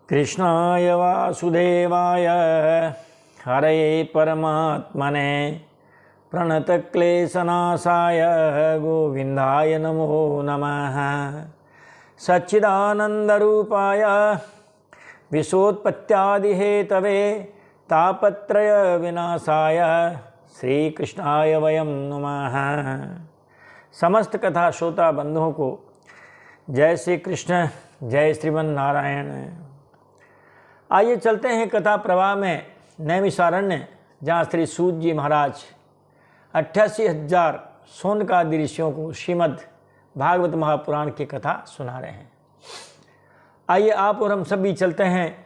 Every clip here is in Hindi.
कृष्णाय वासुदेवाय हरये परमात्मने प्रणतक्लेशनाशाय गोविन्दाय नमो नमः। सच्चिदानन्दरूपाय विश्वोत्पत्त्यादिहेतवे तापत्रयविनाशाय श्रीकृष्णाय वयं नमः। समस्त कथा श्रोता बंधुओं को जय श्री कृष्ण, जय श्रीमन नारायण। आइए चलते हैं कथा प्रवाह में नैमिषारण्य, जहाँ श्री सूत जी महाराज 88,000 सोनकादि ऋषियों को श्रीमद् भागवत महापुराण की कथा सुना रहे हैं। आइए आप और हम सभी चलते हैं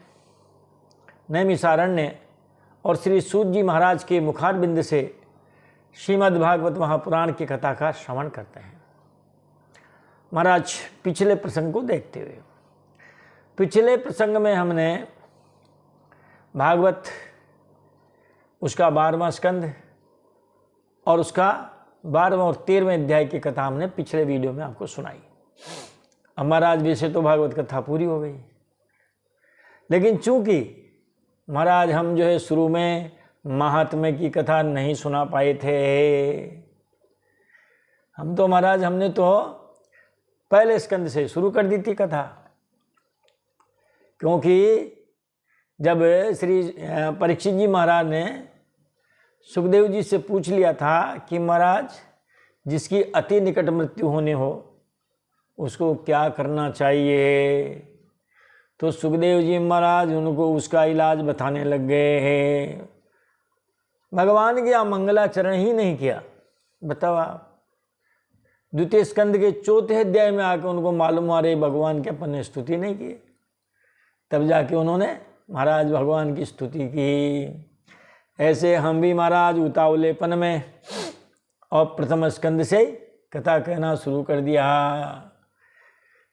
नैमिषारण्य और श्री सूत जी महाराज के मुखारबिंद से श्रीमद् भागवत महापुराण की कथा का श्रवण करते हैं। महाराज पिछले प्रसंग को देखते हुए, पिछले प्रसंग में हमने भागवत उसका 12वां स्कंद और उसका 12वां और 13वें अध्याय की कथा हमने पिछले वीडियो में आपको सुनाई। अब महाराज वैसे तो भागवत कथा पूरी हो गई, लेकिन चूंकि महाराज हम जो है शुरू में महात्म्य की कथा नहीं सुना पाए थे। हम तो महाराज हमने तो पहले स्कंद से शुरू कर दी थी कथा, क्योंकि जब श्री परीक्षित जी महाराज ने सुखदेव जी से पूछ लिया था कि महाराज जिसकी अति निकट मृत्यु होने हो उसको क्या करना चाहिए, तो सुखदेव जी महाराज उनको उसका इलाज बताने लग गए। भगवान की मंगलाचरण ही नहीं किया। बताओ आप, द्वितीय स्कंद के 4थे अध्याय में आकर उनको मालूम आ रही भगवान के अपन ने स्तुति नहीं की, तब जाके उन्होंने महाराज भगवान की स्तुति की। ऐसे हम भी महाराज उतावलेपन में और प्रथम स्कंद से कथा कहना शुरू कर दिया।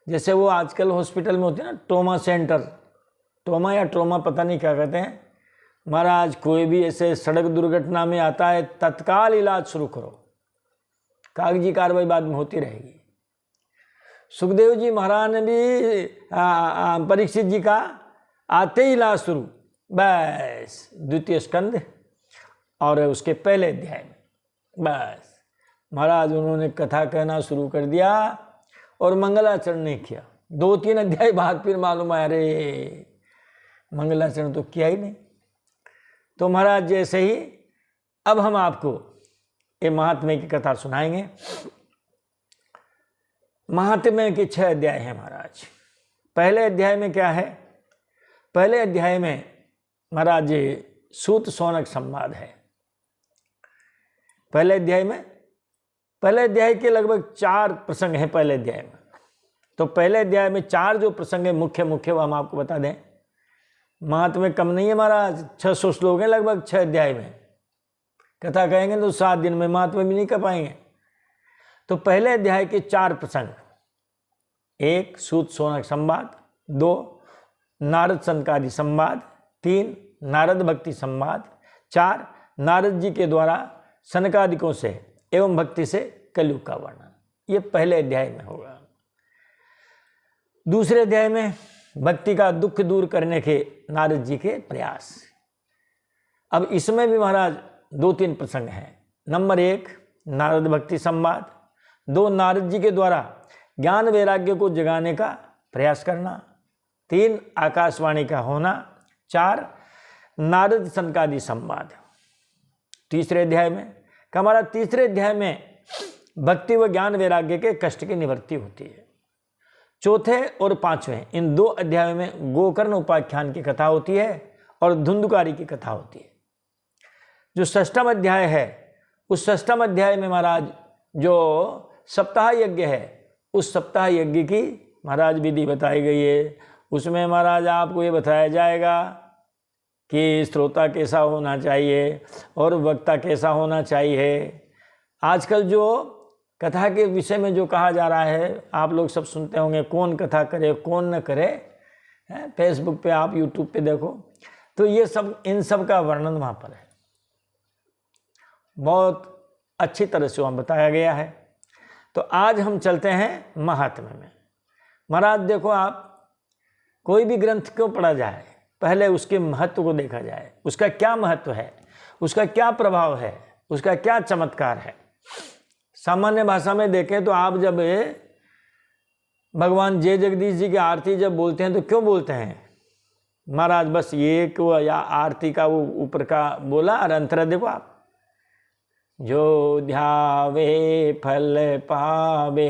जैसे वो आजकल हॉस्पिटल में होते हैं ना, ट्रोमा सेंटर, ट्रोमा या ट्रोमा पता नहीं क्या कहते हैं महाराज, कोई भी ऐसे सड़क दुर्घटना में आता है तत्काल इलाज शुरू करो, कागजी कार्रवाई बाद में होती रहेगी। सुखदेव जी महाराज ने भी परीक्षित जी का आते ही इलाज शुरू, बस द्वितीय स्कंद और उसके पहले अध्याय में बस महाराज उन्होंने कथा कहना शुरू कर दिया और मंगलाचरण नहीं किया। 2-3 अध्याय बाद फिर मालूम आया रे मंगलाचरण तो किया ही नहीं। तो महाराज जैसे ही अब हम आपको ये महात्म्य की कथा सुनाएंगे। महात्म्य के 6 अध्याय हैं महाराज। पहले अध्याय में क्या है? पहले अध्याय में महाराज सूत शौनक संवाद है। पहले अध्याय के लगभग 4 प्रसंग हैं पहले अध्याय में। तो पहले अध्याय में 4 जो प्रसंग है मुख्य वो हम आपको बता दें। महात्म्य कम नहीं है महाराज, 600 श्लोक हैं लगभग 6 अध्याय में। कथा कहेंगे तो 7 दिन में महात्म्य भी नहीं कर पाएंगे। तो पहले अध्याय के 4 प्रसंग, 1 सूत शौनक संवाद, 2 नारद सनकादि संवाद, 3 नारद भक्ति संवाद, 4 नारद जी के द्वारा सनकादिकों से एवं भक्ति से कलयुग का वर्णन। ये पहले अध्याय में होगा। दूसरे अध्याय में भक्ति का दुख दूर करने के नारद जी के प्रयास। अब इसमें भी महाराज 2-3 प्रसंग हैं। नंबर 1 नारद भक्ति संवाद, 2 नारद जी के द्वारा ज्ञान वैराग्य को जगाने का प्रयास करना, 3 आकाशवाणी का होना, 4 नारद सनकादि संवाद। तीसरे अध्याय में हमारा तीसरे अध्याय में भक्ति व ज्ञान वैराग्य के कष्ट की निवृत्ति होती है। चौथे और 5वें इन 2 अध्यायों में गोकर्ण उपाख्यान की कथा होती है और धुंधुकारी की कथा होती है। जो 6वां अध्याय है, उस 6वां अध्याय में महाराज जो सप्ताह यज्ञ है, उस सप्ताह यज्ञ की महाराज विधि बताई गई है। उसमें महाराज आपको ये बताया जाएगा कि श्रोता कैसा होना चाहिए और वक्ता कैसा होना चाहिए। आजकल जो कथा के विषय में जो कहा जा रहा है, आप लोग सब सुनते होंगे, कौन कथा करे कौन न करे, फेसबुक पे आप यूट्यूब पे देखो, तो ये सब इन सब का वर्णन वहाँ पर है। बहुत अच्छी तरह से वहाँ बताया गया है। तो आज हम चलते हैं महात्म्य में। महाराज देखो आप, कोई भी ग्रंथ क्यों पढ़ा जाए, पहले उसके महत्व को देखा जाए, उसका क्या महत्व है, उसका क्या प्रभाव है, उसका क्या चमत्कार है। सामान्य भाषा में देखें तो आप जब भगवान जय जगदीश जी की आरती जब बोलते हैं तो क्यों बोलते हैं? महाराज बस ये को या आरती का वो ऊपर का बोला और अंतरा देखो आप, जो ध्यावे फल पावे,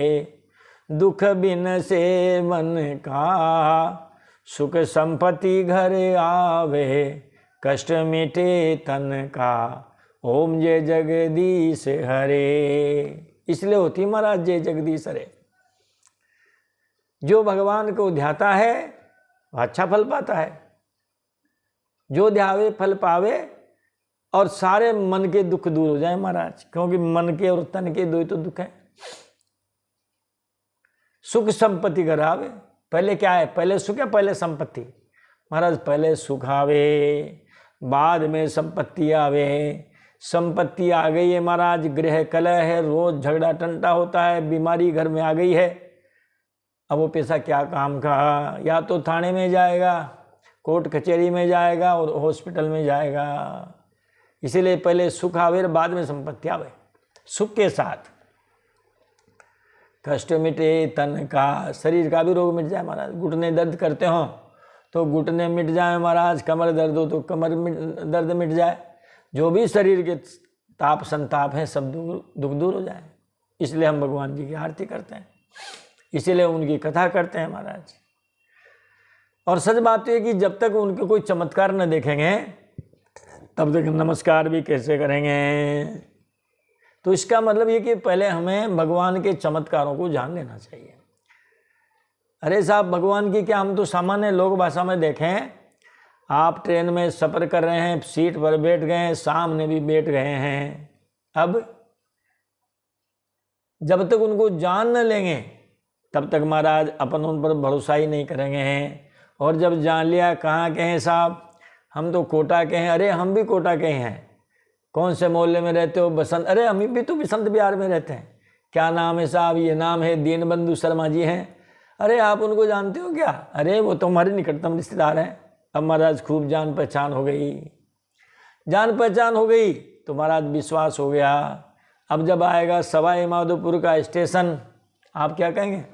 दुख बिन से मन का, सुख संपत्ति घर आवे, कष्ट मिटे तन का, ओम जय जगदीश हरे। इसलिए होती महाराज जय जगदीश हरे। जो भगवान को ध्याता है वह अच्छा फल पाता है, जो ध्यावे फल पावे, और सारे मन के दुख दूर हो जाए महाराज, क्योंकि मन के और तन के दो ही तो दुख हैं। सुख संपत्ति घर आवे, पहले क्या है? पहले सुख है, पहले संपत्ति। महाराज पहले सुख आवे, बाद में संपत्ति आवे। संपत्ति आ गई है महाराज, गृह कलह है, रोज झगड़ा टंटा होता है, बीमारी घर में आ गई है, अब वो पैसा क्या काम का? या तो थाने में जाएगा, कोर्ट कचहरी में जाएगा और हॉस्पिटल में जाएगा। इसीलिए पहले सुख आवे, बाद में संपत्ति आवे। सुख के साथ कष्ट मिटे तन का, शरीर का भी रोग मिट जाए महाराज। घुटने दर्द करते हो तो घुटने मिट जाए महाराज, कमर दर्द हो तो कमर दर्द मिट जाए, जो भी शरीर के ताप संताप हैं सब दुख दूर हो जाए। इसलिए हम भगवान जी की आरती करते हैं, इसीलिए उनकी कथा करते हैं महाराज। और सच बात तो है कि जब तक उनके कोई चमत्कार न देखेंगे तब तक नमस्कार भी कैसे करेंगे। तो इसका मतलब ये कि पहले हमें भगवान के चमत्कारों को जान लेना चाहिए। अरे साहब, भगवान की क्या, हम तो सामान्य लोक भाषा में देखें, आप ट्रेन में सफ़र कर रहे हैं, सीट पर बैठ गए हैं, सामने भी बैठ गए हैं, अब जब तक उनको जान न लेंगे तब तक महाराज अपन उन पर भरोसा ही नहीं करेंगे। और जब जान लिया, कहाँ के हैं साहब, हम तो कोटा के हैं। अरे हम भी कोटा के हैं। कौन से मोहल्ले में रहते हो? बसंत। अरे हम भी तो बसंत बिहार में रहते हैं। क्या नाम है साहब? ये नाम है दीनबंधु शर्मा जी हैं। अरे आप उनको जानते हो क्या? अरे वो तो हमारे निकटतम रिश्तेदार हैं। अब महाराज खूब जान पहचान हो गई। जान पहचान हो गई तो महाराज विश्वास हो गया। अब जब आएगा सवाई माधोपुर का स्टेशन, आप क्या कहेंगे?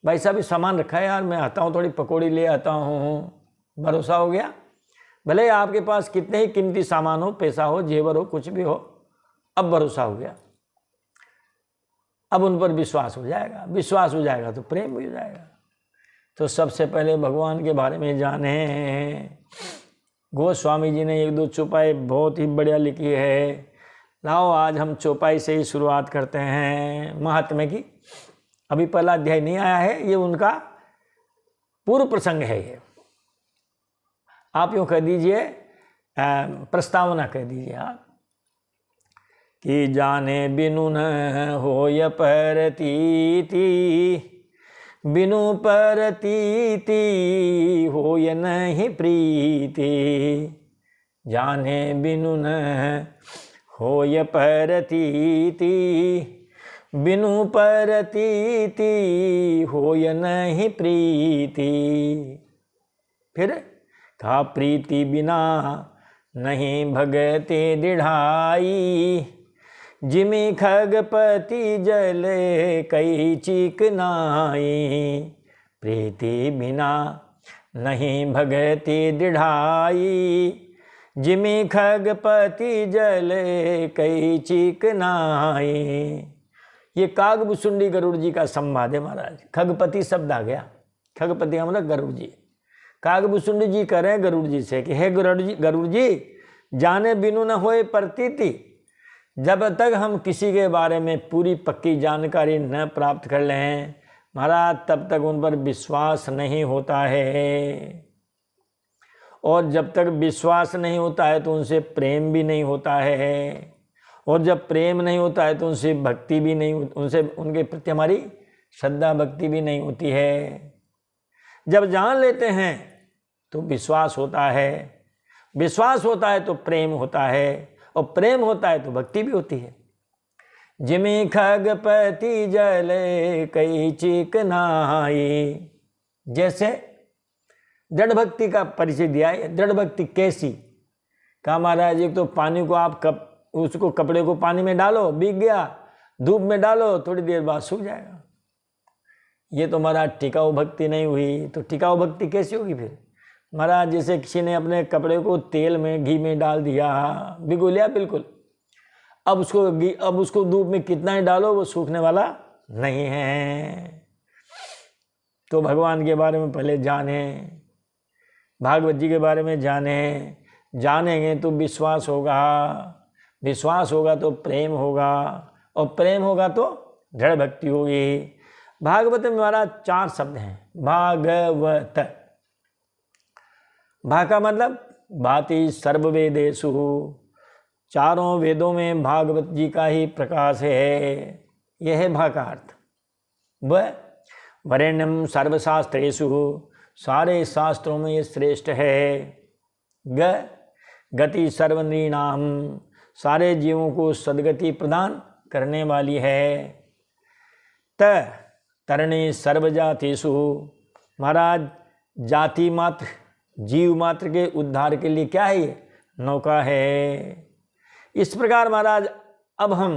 भाई साहब सामान रखा है यार, मैं आता हूँ, थोड़ी पकौड़ी ले आता हूँ। भरोसा हो गया। भले आपके पास कितने ही कीमती सामान हो, पैसा हो, जेवर हो, कुछ भी हो, अब भरोसा हो गया। अब उन पर विश्वास हो जाएगा। विश्वास हो जाएगा तो प्रेम भी हो जाएगा। तो सबसे पहले भगवान के बारे में जाने। गोस्वामी जी ने एक दो चौपाई बहुत ही बढ़िया लिखी है। लाओ आज हम चौपाई से ही शुरुआत करते हैं महात्म्य की। अभी पहला अध्याय नहीं आया है, ये उनका पूर्व प्रसंग है। ये आप यूँ कह दीजिए, प्रस्तावना कह दीजिए आप कि जाने बिनु न होय परतीति, बिनु परतीति होय नहीं प्रीति। जाने बिनु न होय परतीति, बिनु परतीति होय नहीं प्रीति। फिर का प्रीति बिना नहीं भगते दृढ़ाई, जिमि खगपति जले कई चिकनाई। प्रीति बिना नहीं भगते दृढ़ाई, जिमि खगपति जले कई चिकनाई। ये कागभुसुंडी गरुड़ जी का संवाद है महाराज। खगपति शब्द आ गया। खगपति का मतलब गरुड़ जी। कागभुसुंडी जी कह रहे हैं गरुड़ जी से कि हे गरुड़ जी, जाने बिनु न होए प्रतीति। जब तक हम किसी के बारे में पूरी पक्की जानकारी न प्राप्त कर लें महाराज, तब तक उन पर विश्वास नहीं होता है। और जब तक विश्वास नहीं होता है तो उनसे प्रेम भी नहीं होता है। और जब प्रेम नहीं होता है तो उनसे भक्ति भी नहीं, उनसे उनके प्रति हमारी श्रद्धा भक्ति भी नहीं होती है। जब जान लेते हैं तो विश्वास होता है, विश्वास होता है तो प्रेम होता है, और प्रेम होता है तो भक्ति भी होती है। जिमि खगपति जले कई चिकनाई। जैसे दृढ़ भक्ति का परिचय दिया है। दृढ़ भक्ति कैसी? कहा महाराज एक तो पानी को आप उसको कपड़े को पानी में डालो, भीग गया, धूप में डालो, थोड़ी देर बाद सूख जाएगा। ये तो महाराज टिकाऊ भक्ति नहीं हुई। तो टिकाऊ भक्ति कैसी होगी फिर? महाराज जैसे किसी ने अपने कपड़े को तेल में घी में डाल दिया, भिगो लिया बिल्कुल, अब उसको धूप में कितना ही डालो वो सूखने वाला नहीं है। तो भगवान के बारे में पहले जाने, भागवत जी के बारे में जानेंगे तो विश्वास होगा, विश्वास होगा तो प्रेम होगा, और प्रेम होगा तो दृढ़ भक्ति होगी। भागवत में महाराज 4 शब्द हैं। भागवत, भा का मतलब भाति सर्ववेदेषु, चारों वेदों में भागवत जी का ही प्रकाश है। यह है भा का अर्थ। वरेण्यम सर्वशास्त्रेषु, सारे शास्त्रों में ये श्रेष्ठ है। गति सर्वनृणाम, सारे जीवों को सद्गति प्रदान करने वाली है। तरणी सर्वजातिषु, महाराज जाति मात्र जीव मात्र के उद्धार के लिए क्या है? ये नौका है। इस प्रकार महाराज अब हम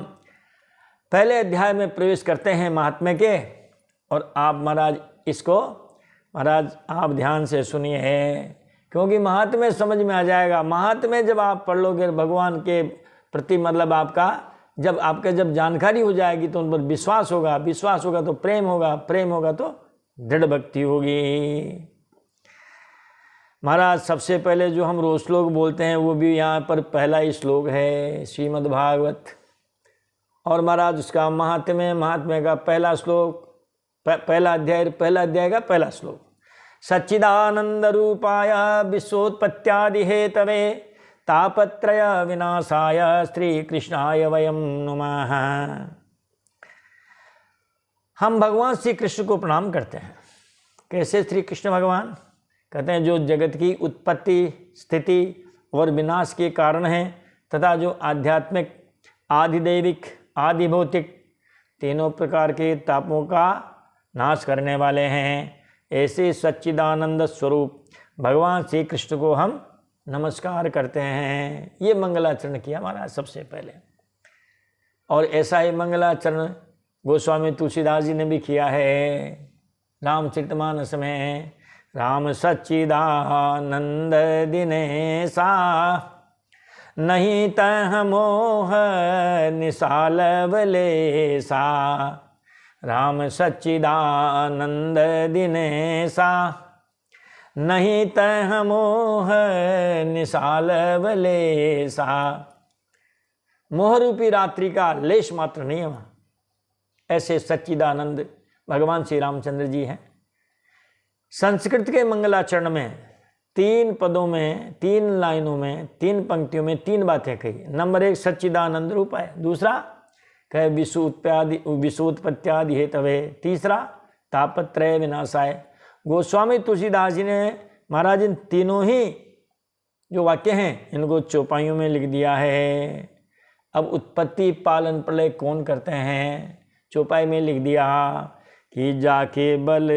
पहले अध्याय में प्रवेश करते हैं महात्म्य के, और आप महाराज इसको महाराज आप ध्यान से सुनिए, क्योंकि महात्म्य समझ में आ जाएगा। महात्म्य जब आप पढ़ लोगे भगवान के प्रति, मतलब आपका जब जानकारी हो जाएगी तो उन पर विश्वास होगा, विश्वास होगा तो प्रेम होगा, प्रेम होगा तो दृढ़ भक्ति होगी। महाराज सबसे पहले जो हम रोज श्लोक बोलते हैं वो भी यहाँ पर पहला ही श्लोक है, श्रीमद् भागवत। और महाराज उसका महात्म्य का पहला श्लोक, पहला अध्याय का पहला श्लोक। सच्चिदानंद रूपाय विश्वोत्पत्त्यादि हेतवे तापत्रय विनाशाय श्री कृष्णाय वयम नमः। हम भगवान श्री कृष्ण को प्रणाम करते हैं। कैसे श्री कृष्ण भगवान? कहते हैं जो जगत की उत्पत्ति, स्थिति और विनाश के कारण हैं, तथा जो आध्यात्मिक, आधिदैविक, आधिभौतिक तीनों प्रकार के तापों का नाश करने वाले हैं, ऐसे सच्चिदानंद स्वरूप भगवान श्री कृष्ण को हम नमस्कार करते हैं। ये मंगलाचरण किया महाराज सबसे पहले, और ऐसा ही मंगलाचरण गोस्वामी तुलसीदास जी ने भी किया है। रामचरितमानस में राम सच्चिदानंद दिनेसा, नहीं तह मोह निसाल बलेसा। राम सच्चिदानंद दिनेसा, नहीं तह मोह निसाल बलेसा। मोह रूपी रात्रि का लेश मात्र नहीं है वहाँ। ऐसे सच्चिदानंद भगवान श्री रामचंद्र जी हैं। संस्कृत के मंगलाचरण में 3 पदों में, 3 लाइनों में, 3 पंक्तियों में 3 बातें कही। नंबर 1 सच्चिदानंद रूप है, दूसरा कहे विश्वोत्पत्त्यादि हेतवे, तीसरा तापत्रय विनाशाय। गोस्वामी तुलसीदास जी ने महाराज इन तीनों ही जो वाक्य हैं इनको चौपाइयों में लिख दिया है। अब उत्पत्ति पालन प्रलय कौन करते हैं? चौपाई में लिख दिया कि जाके बल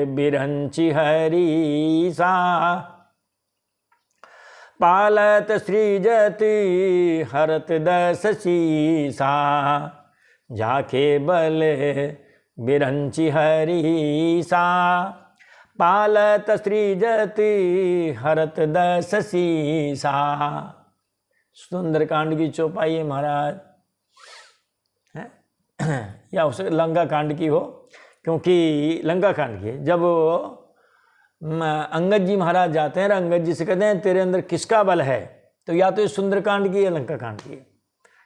बिरंची हरी सा, पालत सृजति हरत दस शीसा। जाके बल बिरंची हरी सा, पालत सृजति हरत दस शीसा। सुंदरकांड की चौपाई है महाराज, या उसे लंका कांड की हो, क्योंकि लंका कांड की है। जब अंगद जी महाराज जाते हैं, अंगद जी से कहते हैं तेरे अंदर किसका बल है, तो या तो ये सुंदरकांड की है, लंका कांड की है,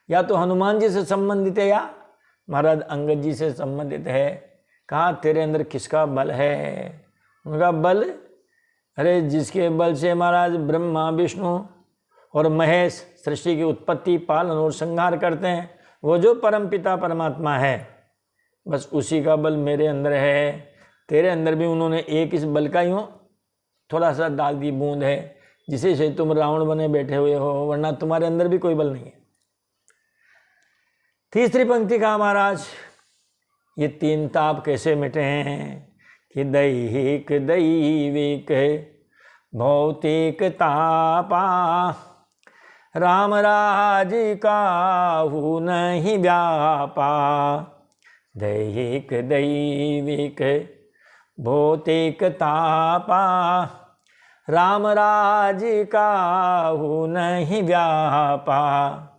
या तो हनुमान जी से संबंधित है या महाराज अंगद जी से संबंधित है। कहा तेरे अंदर किसका बल है? उनका बल, अरे जिसके बल से महाराज ब्रह्मा विष्णु और महेश सृष्टि की उत्पत्ति पालन और संहार करते हैं, वो जो परमपिता परमात्मा है, बस उसी का बल मेरे अंदर है। तेरे अंदर भी उन्होंने एक इस बल का यूँ थोड़ा सा डाल दी बूंद है, जिसे से तुम रावण बने बैठे हुए हो, वरना तुम्हारे अंदर भी कोई बल नहीं है। तीसरी पंक्ति कहा महाराज ये 3 ताप कैसे मिटे हैं कि दैहिक दैविक भौतिक तापा, राम राज काहू नहीं व्यापा। दैहिक दैविक भौतिक तापा, राम राज काहू नहीं व्यापा।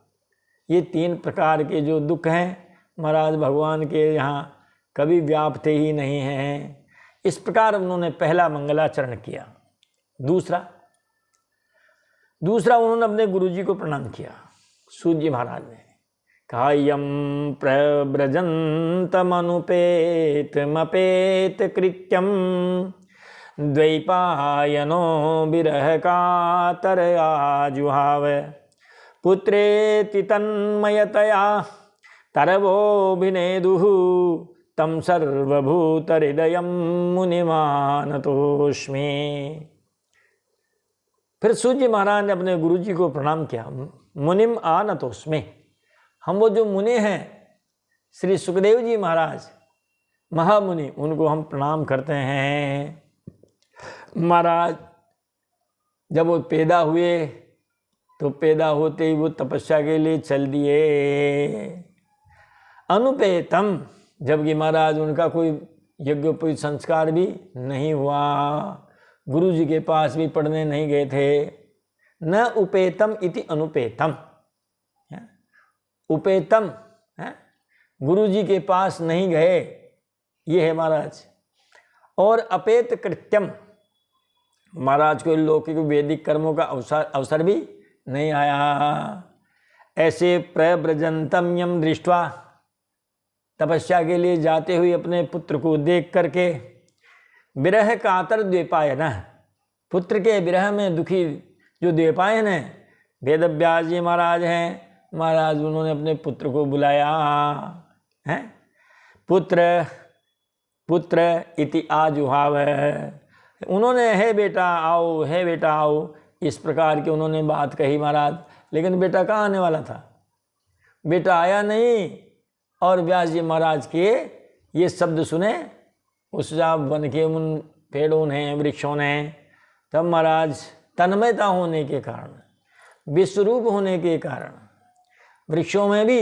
ये 3 प्रकार के जो दुख हैं महाराज भगवान के यहाँ कभी व्यापते ही नहीं हैं। इस प्रकार उन्होंने पहला मंगलाचरण किया। दूसरा उन्होंने अपने गुरुजी को प्रणाम किया। सूत जी महाराज ने कहा, यम प्रव्रजन्तमनुपेतमपेत कृत्यम, द्वैपायनो विरह कातर आजुहाव। पुत्रेति तन्मयतया तरवोभिनेदुः, तम सर्वभूतहृदयं मुनिमानतोस्मि। फिर सूर्य महाराज ने अपने गुरुजी को प्रणाम किया। मुनिम आनतोस्मि, हम वो जो मुनि हैं श्री सुखदेव जी महाराज महामुनि, उनको हम प्रणाम करते हैं। महाराज जब वो पैदा हुए तो पैदा होते ही वो तपस्या के लिए चल दिए। अनुपेतम, जबकि महाराज उनका कोई यज्ञोपवीत संस्कार भी नहीं हुआ, गुरु जी के पास भी पढ़ने नहीं गए थे। न उपेतम इति अनुपेतम, उपेतम है गुरु जी के पास नहीं गए, ये है महाराज। और अपेत कृत्यम, महाराज को लौकिक वैदिक कर्मों का अवसर भी नहीं आया। ऐसे प्रव्रजंतम यम दृष्ट्वा, तपस्या के लिए जाते हुए अपने पुत्र को देख करके, विरह कातर द्वैपायन, पुत्र के विरह में दुखी जो द्वैपायन है वेदव्यास जी महाराज हैं। महाराज उन्होंने अपने पुत्र को बुलाया है। पुत्र पुत्र इति आजुहाव, उन्होंने हे बेटा आओ, हे बेटा आओ, इस प्रकार की उन्होंने बात कही महाराज। लेकिन बेटा कहाँ आने वाला था, बेटा आया नहीं। और व्यास जी महाराज के ये शब्द सुने उस वन के उन पेड़ों ने वृक्षों ने, तब महाराज तन्मयता होने के कारण, विश्वरूप होने के कारण वृक्षों में भी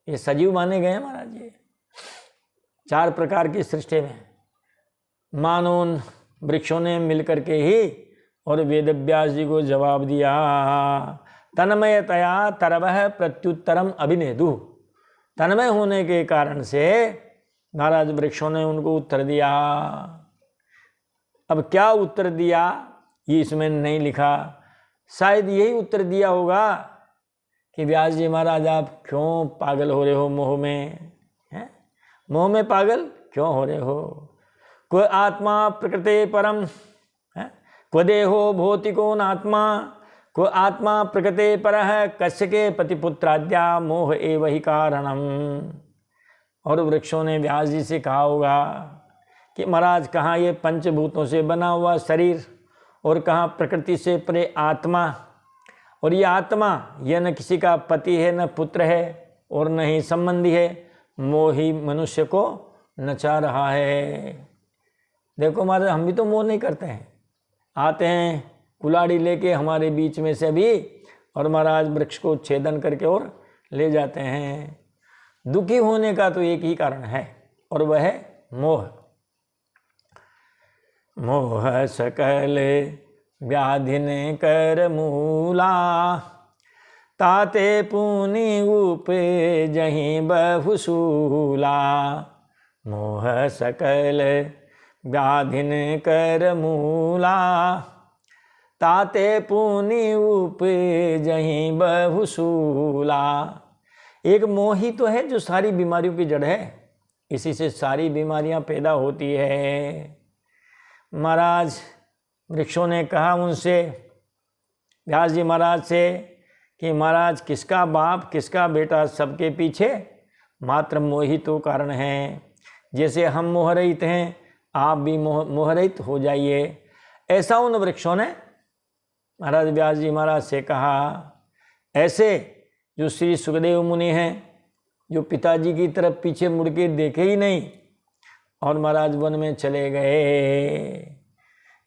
ये सजीव माने गए महाराज। ये 4 प्रकार की सृष्टि में मानो उन वृक्षों ने मिलकर के ही और वेदव्यास जी को जवाब दिया। तन्मयतया तरवः प्रत्युत्तरम अभिनेदु, तन्मय होने के कारण से महाराज वृक्षों ने उनको उत्तर दिया। अब क्या उत्तर दिया ये इसमें नहीं लिखा, शायद यही उत्तर दिया होगा कि व्यास जी महाराज आप क्यों पागल हो रहे हो मोह में, हैं? मोह में पागल क्यों हो रहे हो। कोई आत्मा प्रकृति परम, क्व देहो भौतिको नात्मा, को आत्मा प्रकृति परः, कस्य के पतिपुत्राद्या मोह एव ही कारणम। और वृक्षों ने व्यास जी से कहा होगा कि महाराज कहाँ ये पंचभूतों से बना हुआ शरीर और कहाँ प्रकृति से परे आत्मा, और ये आत्मा यह न किसी का पति है, न पुत्र है और न ही संबंधी है, मोही मनुष्य को नचा रहा है। देखो महाराज हम भी तो मोह नहीं करते हैं, आते हैं कुलाड़ी लेके हमारे बीच में से भी और महाराज वृक्ष को छेदन करके और ले जाते हैं। दुखी होने का तो एक ही कारण है और वह है मोह। मोह सकल व्याधिन कर मूला, ताते पुनि उपे जहीं बहुसूला। मोह सकल व्याधिन कर मूला, ताते पुनि उपे जहीं बहुसूला। एक मोह ही तो है जो सारी बीमारियों की जड़ है, इसी से सारी बीमारियां पैदा होती है। महाराज वृक्षों ने कहा उनसे, व्यास जी महाराज से, कि महाराज किसका बाप किसका बेटा, सबके पीछे मात्र मोहित तो कारण है। जैसे हम मोहरहित हैं आप भी मोहरहित हो जाइए। ऐसा उन वृक्षों ने महाराज व्यास जी महाराज से कहा। ऐसे जो श्री सुखदेव मुनि हैं, जो पिताजी की तरफ पीछे मुड़ के देखे ही नहीं और महाराज वन में चले गए।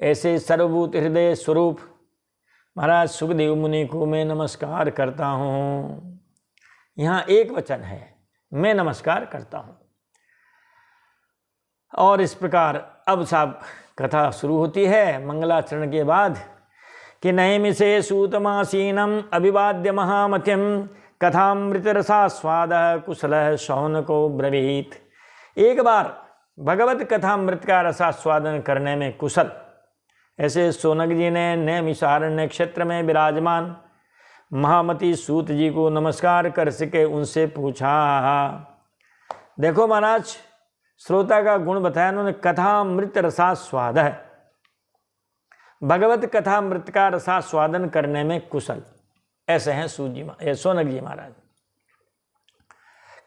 ऐसे सर्वभूत हृदय स्वरूप महाराज सुखदेव मुनि को मैं नमस्कार करता हूँ। यहाँ एक वचन है, मैं नमस्कार करता हूँ। और इस प्रकार अब साहब कथा शुरू होती है मंगलाचरण के बाद कि नैमिषे सूतमासीनम अभिवाद्य महामतिम कथामृत रसास्वाद कुशल शौनको ब्रवीत। एक बार भगवत कथामृत का रसास्वादन करने में कुशल ऐसे शौनक जी ने नैमिषारण्य क्षेत्र में विराजमान महामती सूत जी को नमस्कार कर सके उनसे पूछा। देखो महाराज, श्रोता का गुण बताया उन्होंने, कथामृत रसास्वाद है, भगवत कथामृत का रसास्वादन करने में कुशल ऐसे हैं सूत जी, शौनक जी महाराज।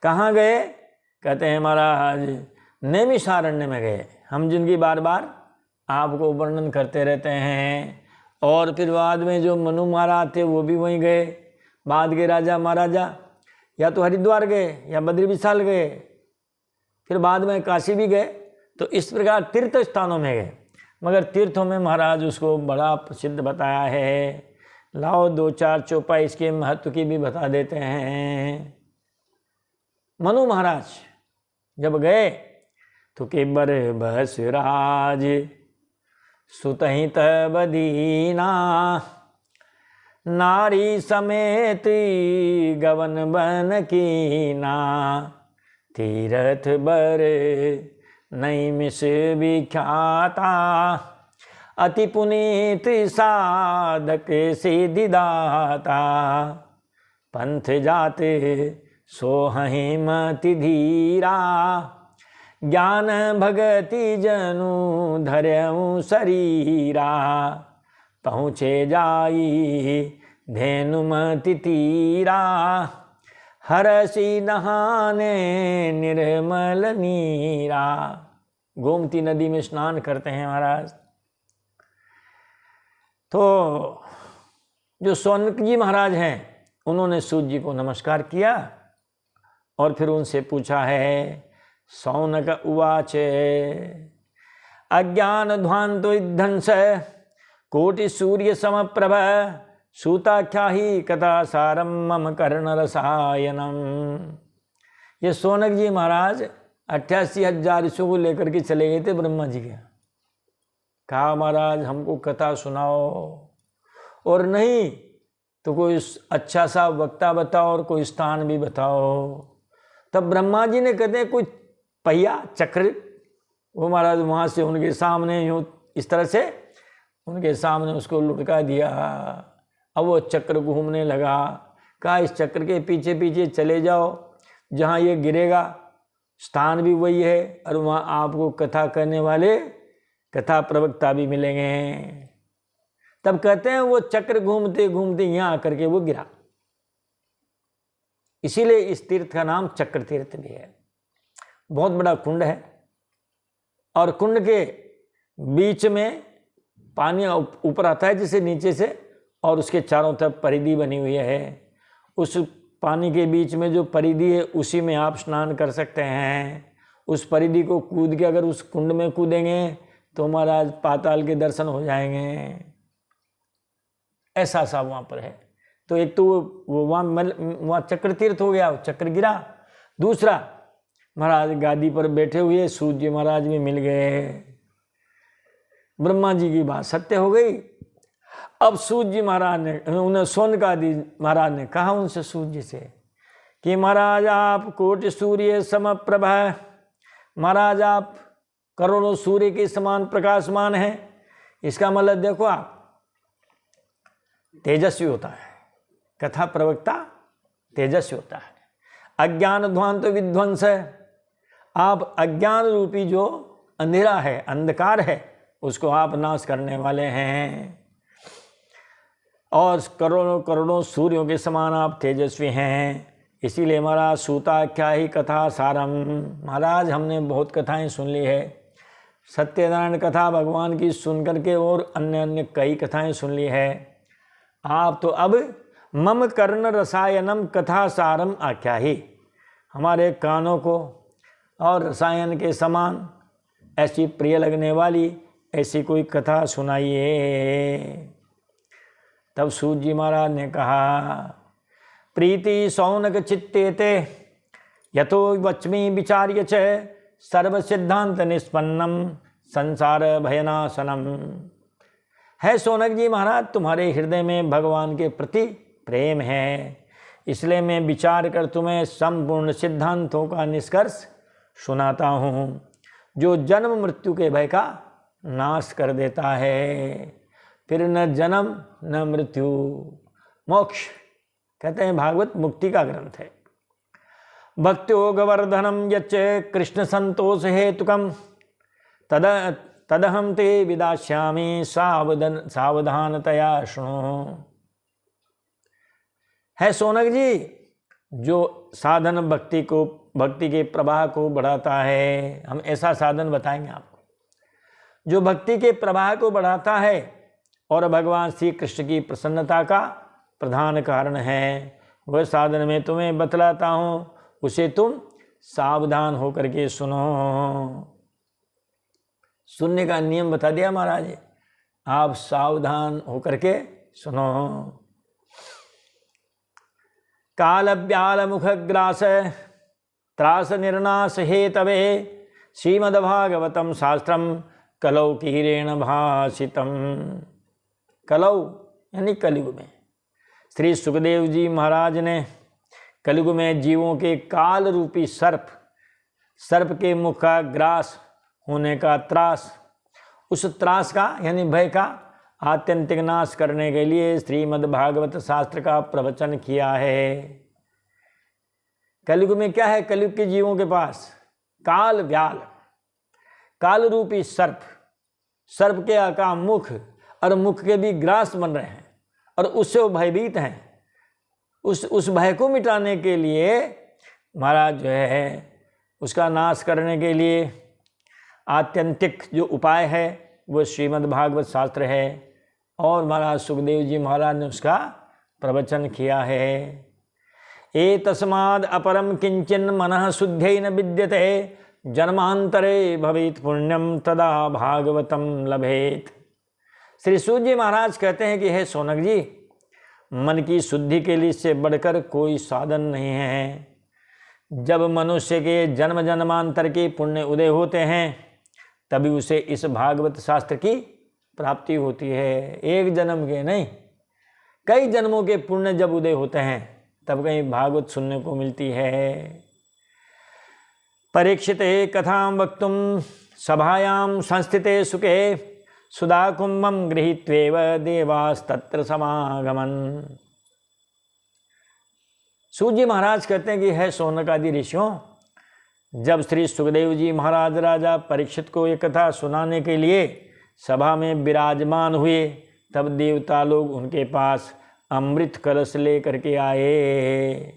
कहाँ गए? कहते हैं महाराज नैमिषारण्य में गए। हम जिनकी बार बार आपको वर्णन करते रहते हैं। और फिर बाद में जो मनु महाराज थे वो भी वहीं गए। बाद के राजा महाराजा या तो हरिद्वार गए या बद्री विशाल गए, फिर बाद में काशी भी गए। तो इस प्रकार तीर्थ स्थानों में गए, मगर तीर्थों में महाराज उसको बड़ा प्रसिद्ध बताया है। लाओ दो चार चौपाई इसके महत्व की भी बता देते हैं। मनु महाराज जब गए तो के बर बस राज सुतहित बदीना नारी समेत गवन बन कीना तीरथ बर नैमिष विख्याता अति पुनीत साधक सिद्धिदाता पंथ जाते सोहहि मति धीरा ज्ञान भगति जनु धर्यु शरीरा पहुँचे जाई धेनुमति तीरा हरसी नहाने निर्मल नीरा। गोमती नदी में स्नान करते हैं महाराज। तो जो शौनक जी महाराज हैं उन्होंने सूत जी को नमस्कार किया और फिर उनसे पूछा है। शौनक उवाच अज्ञान ध्वांतो विध्वंस कोटि सूर्य समप्रभ सूताख्या ही कथा सारम मम कर्ण रसायनम। ये शौनक जी महाराज 88,000 ऋषियों को लेकर के चले गए थे ब्रह्मा जी के। कहा महाराज हमको कथा सुनाओ, और नहीं तो कोई अच्छा सा वक्ता बताओ और कोई स्थान भी बताओ। तब ब्रह्मा जी ने कहते हैं कोई पहिया चक्र, वो महाराज वहाँ से उनके सामने यूँ इस तरह से उनके सामने उसको लुढ़का दिया। अब वो चक्र घूमने लगा। कहा इस चक्र के पीछे पीछे चले जाओ, जहाँ ये गिरेगा स्थान भी वही है और वहाँ आपको कथा करने वाले कथा प्रवक्ता भी मिलेंगे। तब कहते हैं वो चक्र घूमते घूमते यहाँ आकर के वो गिरा। इसीलिए इस तीर्थ का नाम चक्र तीर्थ भी है। बहुत बड़ा कुंड है और कुंड के बीच में पानी ऊपर आता है जैसे नीचे से, और उसके चारों तरफ परिधि बनी हुई है। उस पानी के बीच में जो परिधि है उसी में आप स्नान कर सकते हैं। उस परिधि को कूद के अगर उस कुंड में कूदेंगे तो महाराज पाताल के दर्शन हो जाएंगे। ऐसा सा वहाँ पर है। तो एक तो वो वहाँ चक्र तीर्थ हो गया, चक्र गिरा। दूसरा महाराज गादी पर बैठे हुए सूत जी महाराज भी मिल गए। ब्रह्मा जी की बात सत्य हो गई। अब सूत जी महाराज ने उन्हें शौनकादि महाराज ने कहा उनसे सूत जी से कि महाराज आप कोटि सूर्य समप्रभ, महाराज आप करोड़ों सूर्य के समान प्रकाशमान हैं। इसका मतलब देखो आप तेजस्वी होता है, कथा प्रवक्ता तेजस्वी होता है। अज्ञान ध्वांत विध्वंस है, आप अज्ञान रूपी जो अंधेरा है, अंधकार है, उसको आप नाश करने वाले हैं। और करोड़ों करोड़ों सूर्यों के समान आप तेजस्वी हैं। इसीलिए महाराज सूताख्या ही कथा सारम, महाराज हमने बहुत कथाएं सुन ली है। सत्यनारायण कथा भगवान की सुन करके और अन्य अन्य कई कथाएं सुन ली है। आप तो अब मम कर्ण रसायनम कथा सारम आख्या ही, हमारे कानों को और रसायन के समान ऐसी प्रिय लगने वाली, ऐसी कोई कथा सुनाइए। तब सूत जी महाराज ने कहा, प्रीति सौनक चित्तेते यथो वच्मि विचार्य च सर्व सिद्धांत निष्पन्नम संसार भयनाशनम। है सौनक जी महाराज, तुम्हारे हृदय में भगवान के प्रति प्रेम है, इसलिए मैं विचार कर तुम्हें संपूर्ण सिद्धांतों का निष्कर्ष सुनाता हूँ, जो जन्म मृत्यु के भय का नाश कर देता है। फिर न जन्म न मृत्यु, मोक्ष। कहते हैं भागवत मुक्ति का ग्रंथ है। भक्त्योगवर्धनम यच्च कृष्ण संतोष हेतुकम तदहम ते विदास्यामि सावधानतया शृणु। है सौनक जी, जो साधन भक्ति के प्रवाह को बढ़ाता है, हम ऐसा साधन बताएंगे आपको जो भक्ति के प्रवाह को बढ़ाता है और भगवान श्री कृष्ण की प्रसन्नता का प्रधान कारण है। वह साधन मैं तुम्हें बतलाता हूँ, उसे तुम सावधान होकर के सुनो। सुनने का नियम बता दिया महाराज जी, आप सावधान होकर के सुनो। काल व्याल मुखग्रास त्रास निर्नाश हेतवे श्रीमद्भागवतम शास्त्रम कलौ कीरेण भाषितम। कलौ यानी कलयुग में श्री सुखदेव जी महाराज ने कलयुग में जीवों के काल रूपी सर्प के मुख का ग्रास होने का त्रास, उस त्रास का यानी भय का आत्यंतिक नाश करने के लिए श्रीमद् भागवत शास्त्र का प्रवचन किया है। कलयुग में क्या है? कलयुग के जीवों के पास काल व्याल, काल रूपी सर्प के आकार मुख और मुख के भी ग्रास बन रहे हैं और उससे वो भयभीत हैं। उस भय को मिटाने के लिए महाराज जो है उसका नाश करने के लिए आत्यंतिक जो उपाय है वो श्रीमद् भागवत शास्त्र है और महाराज सुखदेव जी महाराज ने उसका प्रवचन किया है। ए तस्माद् अपरम किंचन मनः शुद्धै न विद्यते जन्मांतरे भवेत् पुण्यम तदा भागवतम लभेत। श्री सूत जी महाराज कहते हैं कि हे सौनक जी, मन की शुद्धि के लिए इससे बढ़कर कोई साधन नहीं है। जब मनुष्य के जन्म जन्मांतर के पुण्य उदय होते हैं तभी उसे इस भागवत शास्त्र की प्राप्ति होती है। एक जन्म के नहीं, कई जन्मों के पुण्य जब उदय होते हैं तब कहीं भागवत सुनने को मिलती है। परीक्षिते कथां वक्तुम सभायां संस्थिते सुखे सुधा कुंभम गृहीत्वेव देवास्तत्र समागमन। सूत जी महाराज कहते हैं कि है शौनक आदि ऋषियों, जब श्री सुखदेव जी महाराज राजा परीक्षित को ये कथा सुनाने के लिए सभा में विराजमान हुए तब देवता लोग उनके पास अमृत कलश लेकर के आए,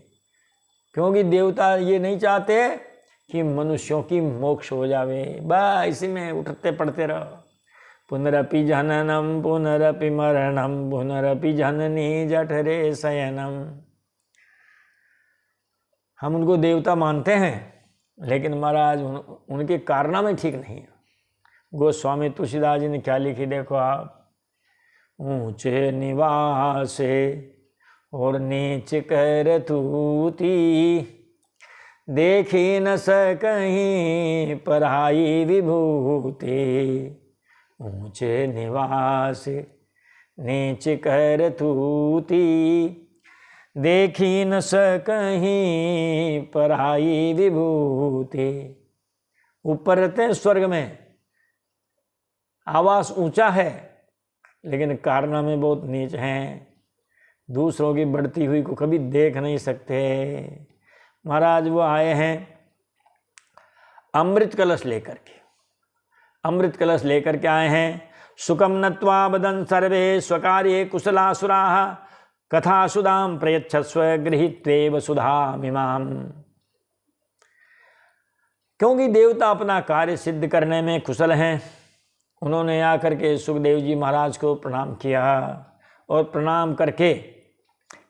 क्योंकि देवता ये नहीं चाहते कि मनुष्यों की मोक्ष हो जावे। बस इसी में उठते पड़ते रहो। पुनरपि जननम पुनरपि मरणम पुनरपि जननी जठरे शयनम। हम उनको देवता मानते हैं लेकिन महाराज उनके कारनामे ठीक नहीं है। गोस्वामी तुलसीदास जी ने क्या लिखी देखो आप, ऊंचे निवास और नीच कर तूती देखी न सकहीं पराई विभूति। ऊंचे निवास नीच कर तूती देखी न सकहीं पराई विभूति। ऊपर रहते हैं स्वर्ग में, आवास ऊंचा है लेकिन कारनामे बहुत नीच हैं। दूसरों की बढ़ती हुई को कभी देख नहीं सकते। महाराज वो आए हैं अमृत कलश लेकर के, अमृत कलश लेकर के आए हैं। सुखम नत्वा बदन सर्वे स्वकार्ये कुशलासुराः कथा सुधाम प्रयच्छस्व गृहीत्वेव सुधामिमाम। क्योंकि देवता अपना कार्य सिद्ध करने में कुशल हैं, उन्होंने आकर के सुखदेव जी महाराज को प्रणाम किया और प्रणाम करके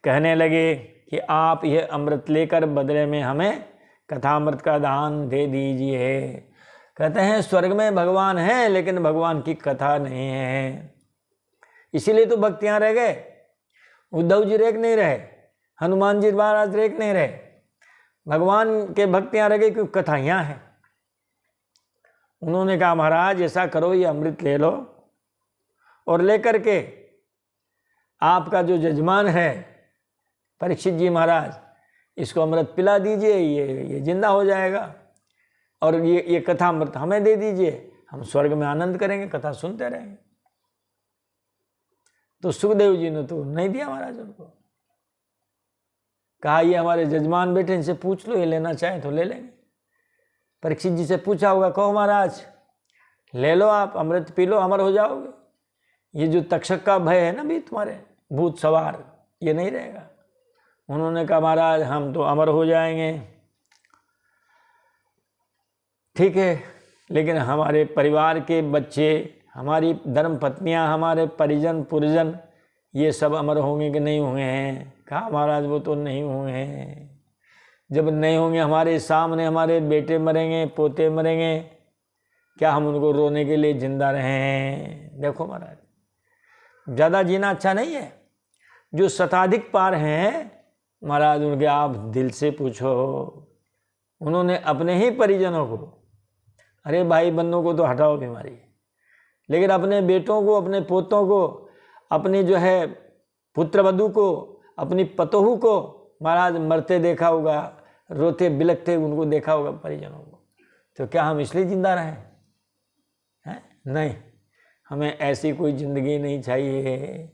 कहने लगे कि आप यह अमृत लेकर बदले में हमें कथामृत का दान दे दीजिए। कहते हैं स्वर्ग में भगवान है लेकिन भगवान की कथा नहीं है, इसीलिए तो भक्त यहाँ रह गए। उद्धव जी रेक नहीं रहे, हनुमान जी महाराज रेक नहीं रहे, भगवान के भक्त यहाँ रह गए क्योंकि कथा यहाँ है। उन्होंने कहा महाराज ऐसा करो, ये अमृत ले लो और लेकर के आपका जो जजमान है परीक्षित जी महाराज, इसको अमृत पिला दीजिए, ये जिंदा हो जाएगा, और ये कथा अमृत हमें दे दीजिए, हम स्वर्ग में आनंद करेंगे, कथा सुनते रहेंगे। तो सुखदेव जी ने तो नहीं दिया महाराज उनको, कहा ये हमारे जजमान बैठे, इनसे पूछ लो, ये लेना चाहे तो ले लेंगे। परीक्षित जी से पूछा होगा, कहो महाराज ले लो, आप अमृत पी लो, अमर हो जाओगे, ये जो तक्षक का भय है ना भी तुम्हारे भूत सवार, ये नहीं रहेगा। उन्होंने कहा महाराज हम तो अमर हो जाएंगे, ठीक है, लेकिन हमारे परिवार के बच्चे, हमारी धर्म पत्नियां, हमारे परिजन पुरजन, ये सब अमर होंगे कि नहीं होंगे हैं? कहा महाराज वो तो नहीं होंगे हैं, जब नहीं होंगे हमारे सामने हमारे बेटे मरेंगे, पोते मरेंगे, क्या हम उनको रोने के लिए जिंदा रहें? देखो महाराज ज़्यादा जीना अच्छा नहीं है। जो शताधिक पार हैं महाराज उनके आप दिल से पूछो, उन्होंने अपने ही परिजनों को, अरे भाई बंधुओं को तो हटाओ बीमारी, लेकिन अपने बेटों को, अपने पोतों को, अपनी जो है पुत्रवधू को, अपनी पतोहू को महाराज मरते देखा होगा, रोते बिलखते उनको देखा होगा परिजनों को, तो क्या हम इसलिए जिंदा रहें? हैं? नहीं, हमें ऐसी कोई जिंदगी नहीं चाहिए।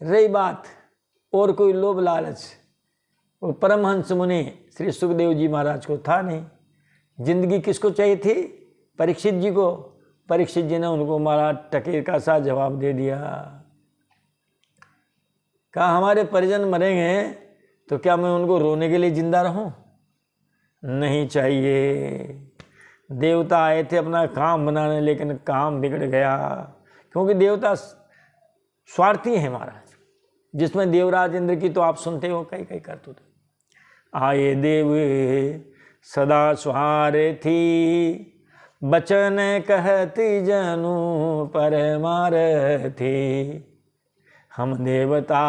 रही बात और कोई लोभ लालच, वो परमहंस मुनि श्री सुखदेव जी महाराज को था नहीं। जिंदगी किसको चाहिए थी? परीक्षित जी को। परीक्षित जी ने उनको महाराज टके का सा जवाब दे दिया, कहा हमारे परिजन मरेंगे तो क्या मैं उनको रोने के लिए जिंदा रहूं? नहीं चाहिए। देवता आए थे अपना काम बनाने, लेकिन काम बिगड़ गया, क्योंकि देवता स्वार्थी है महाराज। जिसमें देवराज इंद्र की तो आप सुनते हो कई कई करतूत। आए देव सदा स्वार्थी, बचन कहती जनु परमारथी, हम देवता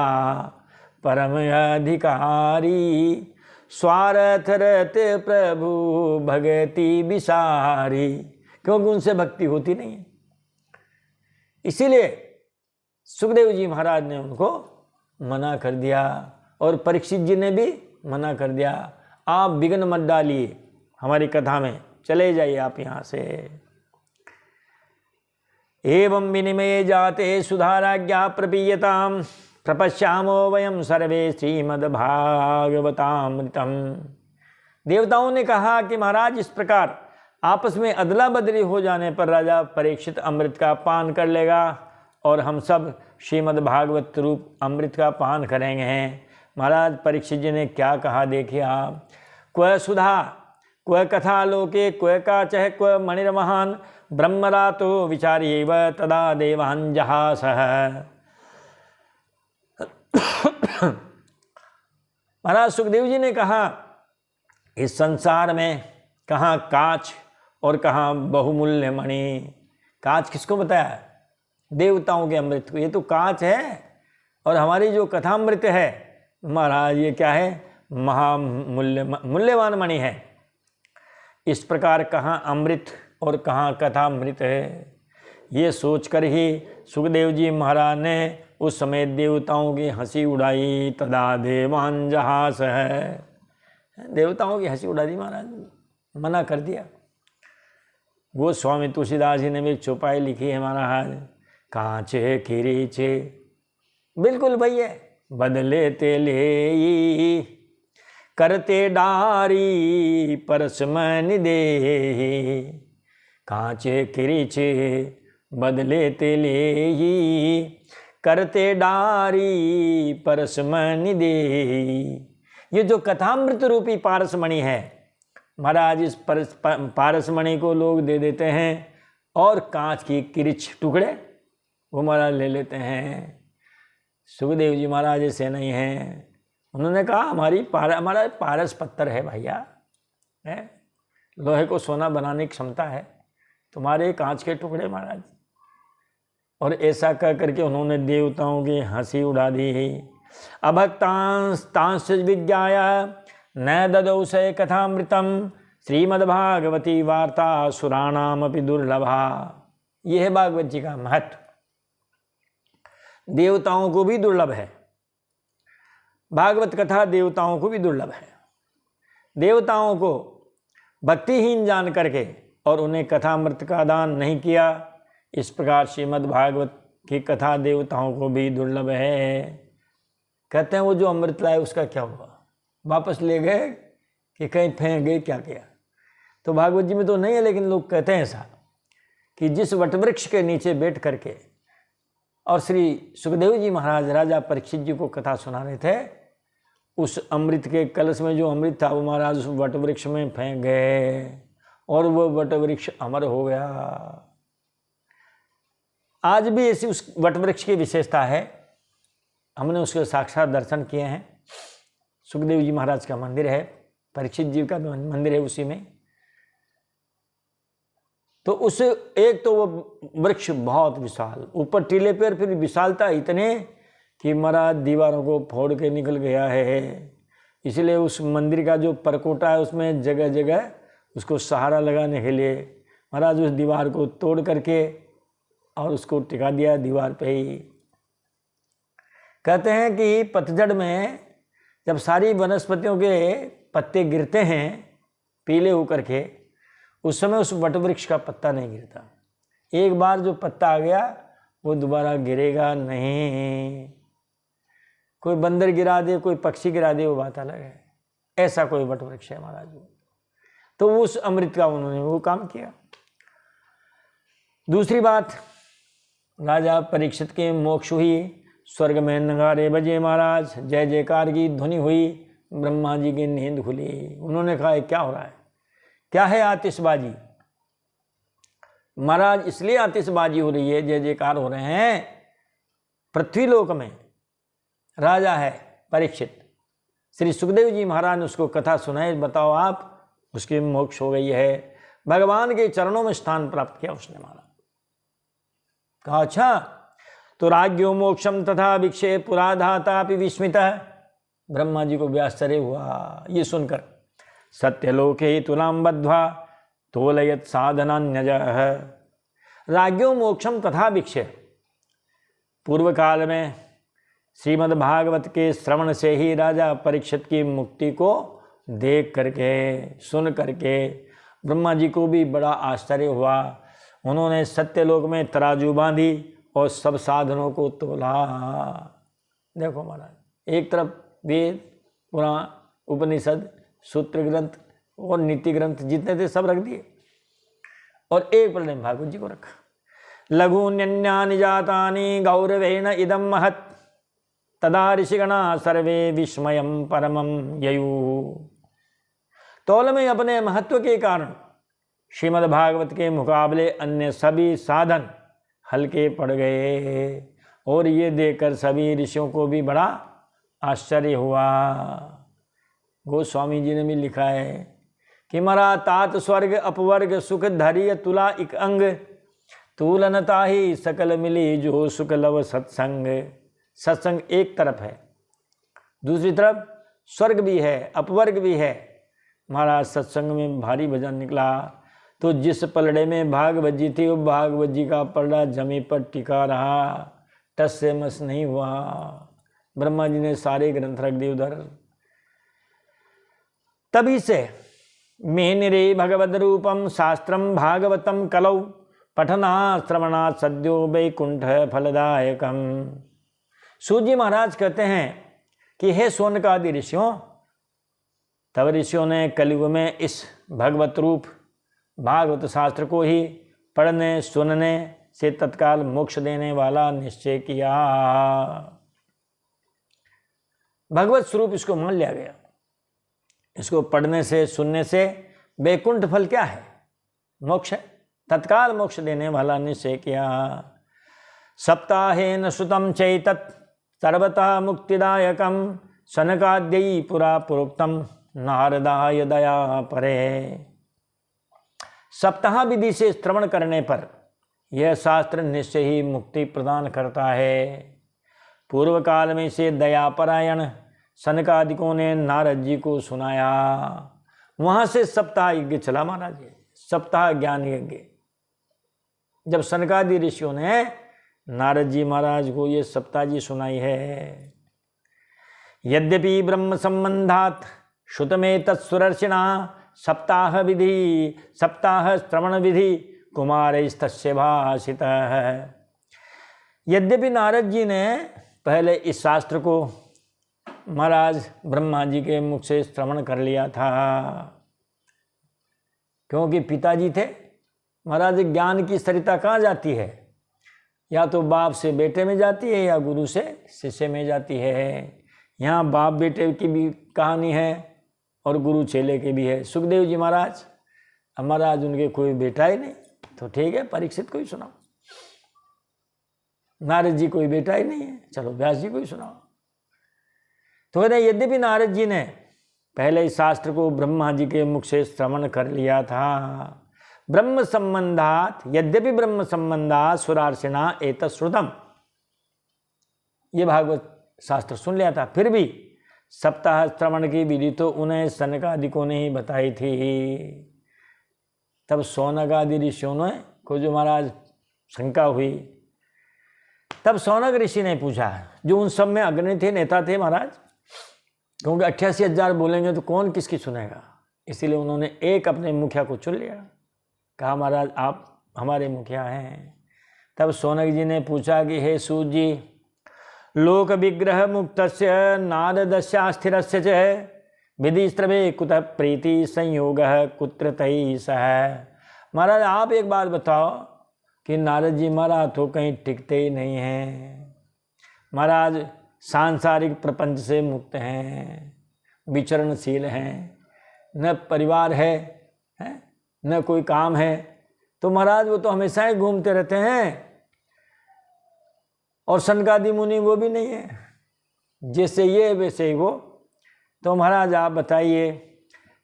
परम अधिकारी, स्वार्थ रहते प्रभु भगति विसारी। क्योंकि उनसे भक्ति होती नहीं है, इसीलिए सुखदेव जी महाराज ने उनको मना कर दिया, और परीक्षित जी ने भी मना कर दिया, आप विघ्न मत डालिए हमारी कथा में, चले जाइए आप यहाँ से। एवं विनिमये जाते सुधाराज्ञा प्रपीयताम, प्रपश्यामो वयम सर्वे श्रीमद्भागवतामृतम। देवताओं ने कहा कि महाराज इस प्रकार आपस में अदला बदली हो जाने पर राजा परीक्षित अमृत का पान कर लेगा और हम सब श्रीमद् भागवत रूप अमृत का पान करेंगे। महाराज परीक्षित जी ने क्या कहा देखिए आप, क्व सुधा क्व कथा लोके क्व काचः क्व मणिर्महान, ब्रह्मरातो विचार्यैव तदा देवान् जहासः। महाराज सुखदेव जी ने कहा इस संसार में कहाँ काच और कहाँ बहुमूल्य मणि। काच किसको बताया? देवताओं के अमृत को। ये तो काच है, और हमारी जो कथामृत है महाराज ये क्या है? मूल्यवान मणि है। इस प्रकार कहाँ अमृत और कहाँ कथामृत है, ये सोचकर ही सुखदेव जी महाराज ने उस समय देवताओं की हंसी उड़ाई। तदा देवान् जहास है, देवताओं की हंसी उड़ा दी महाराज, मना कर दिया। गोस्वामी तुलसीदास जी ने भी एक चौपाई लिखी है महाराज, कांचे खिरीचे बिल्कुल भैया बदले ते ले, करते डारी परसमन दे। कांचे खिरीचे बदले ते ले, करते डारी परसमणि दे। ये जो कथामृत रूपी पारसमणि है महाराज, इस पारसमणि को लोग दे देते हैं और कांच की किरिच टुकड़े वो महाराज ले लेते हैं। सुखदेव जी महाराज ऐसे नहीं हैं, उन्होंने कहा हमारा पारस पत्थर है भैया है, लोहे को सोना बनाने की क्षमता है, तुम्हारे कांच के टुकड़े महाराज। और ऐसा कह करके उन्होंने देवताओं की हंसी उड़ा दी। अभक्तांस्तांश्च विज्ञाय न ददौ स कथामृतम श्रीमद्भागवती वार्ता सुराणामपि दुर्लभा। यह है भागवत जी का महत्व। देवताओं को भी दुर्लभ है भागवत कथा, देवताओं को भी दुर्लभ है। देवताओं को भक्तिहीन जान करके और उन्हें कथामृत का दान नहीं किया, इस प्रकार श्रीमद् भागवत की कथा देवताओं को भी दुर्लभ है। कहते हैं वो जो अमृत लाए उसका क्या हुआ, वापस ले गए कि कहीं फेंक गए, क्या किया? तो भागवत जी में तो नहीं है, लेकिन लोग कहते हैं ऐसा कि जिस वटवृक्ष के नीचे बैठ करके और श्री सुखदेव जी महाराज राजा परीक्षित जी को कथा सुना रहे थे, उस अमृत के कलश में जो अमृत था वो महाराज उस वटवृक्ष में फेंक गए और वो वटवृक्ष अमर हो गया। आज भी ऐसी उस वटवृक्ष की विशेषता है, हमने उसके साक्षात दर्शन किए हैं। सुखदेव जी महाराज का मंदिर है, परीक्षित जी का मंदिर है उसी में। तो उस एक तो वो वृक्ष बहुत विशाल, ऊपर टीले पर फिर विशालता इतने कि महाराज दीवारों को फोड़ के निकल गया है। इसलिए उस मंदिर का जो परकोटा है उसमें जगह जगह उसको सहारा लगाने के लिए महाराज उस दीवार को तोड़ करके और उसको टिका दिया दीवार पे ही। कहते हैं कि पतझड़ में जब सारी वनस्पतियों के पत्ते गिरते हैं पीले होकर के, उस समय उस वटवृक्ष का पत्ता नहीं गिरता। एक बार जो पत्ता आ गया वो दोबारा गिरेगा नहीं। कोई बंदर गिरा दे, कोई पक्षी गिरा दे, वो बात अलग है। ऐसा कोई वटवृक्ष है महाराज। तो उस अमृत का उन्होंने वो काम किया। दूसरी बात, राजा परीक्षित के मोक्ष हुई, स्वर्ग में नगारे बजे महाराज, जय जयकार की ध्वनि हुई, ब्रह्मा जी की नींद खुली। उन्होंने कहा क्या हो रहा है, क्या है आतिशबाजी? महाराज इसलिए आतिशबाजी हो रही है, जय जयकार हो रहे हैं। पृथ्वीलोक में राजा है परीक्षित, श्री सुखदेव जी महाराज ने उसको कथा सुनाई, बताओ आप, उसकी मोक्ष हो गई है, भगवान के चरणों में स्थान प्राप्त किया उसने। महाराज कहा अच्छा, तो राज्यो मोक्षम तथा विक्षे पुराधातापि विस्मितः। ब्रह्मा जी को भी आश्चर्य हुआ ये सुनकर। सत्यलोके तुलाम बद्ध्वा तोलयत साधनान्यजः। राज्यो मोक्षम तथा विक्षे, पूर्व काल में श्रीमद् भागवत के श्रवण से ही राजा परीक्षित की मुक्ति को देख करके सुन करके ब्रह्मा जी को भी बड़ा आश्चर्य हुआ। उन्होंने सत्यलोक में तराजू बांधी और सब साधनों को तोला। देखो महाराज, एक तरफ वेद, पुराण, उपनिषद, सूत्र ग्रंथ और नीति ग्रंथ जितने थे सब रख दिए और एक पलड़े में भागवत जी को रखा। लघुन्यन्यानि जातानि गौरवेण इदं महत्, तदा ऋषिगणा सर्वे विस्मयं परमं ययुः। तौल में अपने महत्व के कारण श्रीमद् भागवत के मुकाबले अन्य सभी साधन हल्के पड़ गए और ये देखकर सभी ऋषियों को भी बड़ा आश्चर्य हुआ। गोस्वामी जी ने भी लिखा है कि मरा तात स्वर्ग अपवर्ग सुख धैर्य तुला इक अंग, तुलनता ही सकल मिली जो सुख लव सत्संग। सत्संग एक तरफ है, दूसरी तरफ स्वर्ग भी है, अपवर्ग भी है। महाराज सत्संग में भारी भजन निकला तो जिस पलड़े में भागवत जी थी वो भागवत जी का पलड़ा जमी पर टिका रहा, टस से मस नहीं हुआ। ब्रह्मा जी ने सारे ग्रंथ रख दिए उधर। तभी से मेनिरे भगवद रूपम शास्त्रम भागवतम कलौ, पठना श्रवणा सद्यो वैकुंठ फलदायकम। सूर्य महाराज कहते हैं कि हे शौनकादि ऋषियों, तब ऋषियों ने कलयुग में इस भगवत रूप भागवत शास्त्र को ही पढ़ने सुनने से तत्काल मोक्ष देने वाला निश्चय किया। भगवत स्वरूप इसको मान लिया गया। इसको पढ़ने से सुनने से वैकुंठ फल क्या है? मोक्ष है, तत्काल मोक्ष देने वाला निश्चय किया। सप्ताहेन श्रुतम चैतत् सर्वतः मुक्तिदायकम, सनकाद्यै पुरा प्रोक्तम नारदाय दया परे। सप्ताह विधि से श्रवण करने पर यह शास्त्र निश्चय ही मुक्ति प्रदान करता है। पूर्व काल में से दयापरायण सनकादिकों ने नारद जी को सुनाया। वहां से सप्ताह यज्ञ चला महाराज जी, सप्ताह ज्ञान यज्ञ। जब सनकादि ऋषियों ने नारद जी महाराज को ये सप्ताह जी सुनाई है। यद्यपि ब्रह्म संबंधात श्रुतमे तत्सुरर्षिणा सप्ताह विधि सप्ताह श्रवण विधि कुमारस्तस्य भाषितः। यद्यपि नारद जी ने पहले इस शास्त्र को महाराज ब्रह्मा जी के मुख से श्रवण कर लिया था, क्योंकि पिताजी थे महाराज। ज्ञान की सरिता कहाँ जाती है? या तो बाप से बेटे में जाती है या गुरु से शिष्य में जाती है। यहाँ बाप बेटे की भी कहानी है और गुरु चेले की भी है। सुखदेव जी महाराज, महाराज उनके कोई बेटा ही नहीं, तो ठीक है परीक्षित को ही सुनाओ। नारद जी कोई बेटा ही नहीं है, चलो व्यास जी को ही सुनाओ। तो कहते हैं यद्यपि नारद जी ने पहले इस शास्त्र को ब्रह्मा जी के मुख से श्रवण कर लिया था। ब्रह्म संबंधात यद्यपि ब्रह्म संबंधात सुरार्षिणा एतश्रुतम, ये भागवत शास्त्र सुन लिया था, फिर भी सप्ताह श्रवण की विधि तो उन्हें सनकादिकों ने ही बताई थी। तब सौनक आदि ऋषियों ने को जो महाराज शंका हुई, तब सौनक ऋषि ने पूछा, जो उन सब में अग्रणी थे, नेता थे महाराज, क्योंकि 88,000 बोलेंगे तो कौन किसकी सुनेगा। इसीलिए उन्होंने एक अपने मुखिया को चुन लिया, कहा महाराज आप हमारे मुखिया हैं। तब सौनक जी ने पूछा कि हे सूत जी, लोक विग्रह मुक्तस्य नारदस्यास्थिरस्य च विधिस्त्रवे कुतः प्रीति संयोग कुत्र तई सह। महाराज आप एक बात बताओ कि नारद जी महाराज तो कहीं टिकते ही नहीं हैं। महाराज सांसारिक प्रपंच से मुक्त हैं, विचरणशील हैं, न परिवार है न कोई काम है, तो महाराज वो तो हमेशा ही घूमते रहते हैं। और सनकादि मुनि वो भी नहीं है, जैसे ये वैसे ही वो। तो महाराज आप बताइए,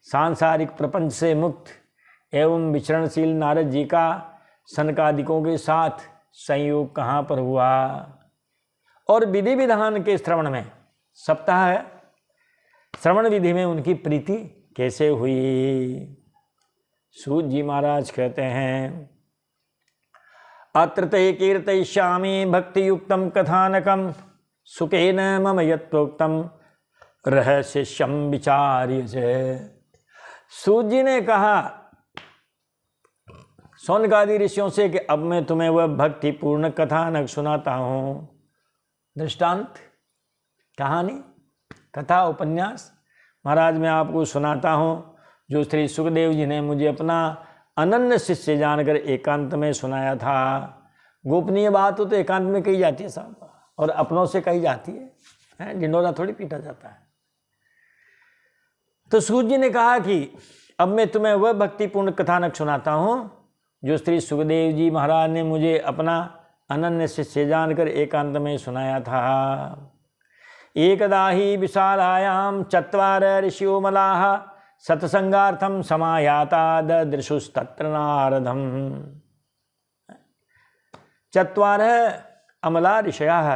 सांसारिक प्रपंच से मुक्त एवं विचरणशील नारद जी का सनकादिकों के साथ संयोग कहाँ पर हुआ? और विधि विधान के श्रवण में, सप्ताह है, श्रवण विधि में उनकी प्रीति कैसे हुई? सूत जी महाराज कहते हैं, अत्र ते कीर्तयिष्यामि भक्तियुक्तं कथानकं सुखेन मम यत्प्रोक्तं रहस्यं विचार्य च। सूत जी ने कहा सौनकादि ऋषियों से कि अब मैं तुम्हें वह भक्तिपूर्ण कथानक सुनाता हूँ। दृष्टांत, कहानी, कथा, उपन्यास महाराज मैं आपको सुनाता हूँ, जो श्री सुखदेव जी ने मुझे अपना अनन्य शिष्य जानकर एकांत में सुनाया था। गोपनीय बात हो तो एकांत में कही जाती है साहब, और अपनों से कही जाती है, ढिंडोरा थोड़ी पीटा जाता है। तो सूत जी ने कहा कि अब मैं तुम्हें वह भक्तिपूर्ण कथानक सुनाता हूँ जो श्री सुखदेव जी महाराज ने मुझे अपना अनन्य शिष्य जानकर एकांत में सुनाया था। एकदा ही विशालायां चत्वार ऋषियो मलाः सत्संगार्थं समायाता ददृशुस्तत्र नारदम्। चत्वारः अमला ऋषयः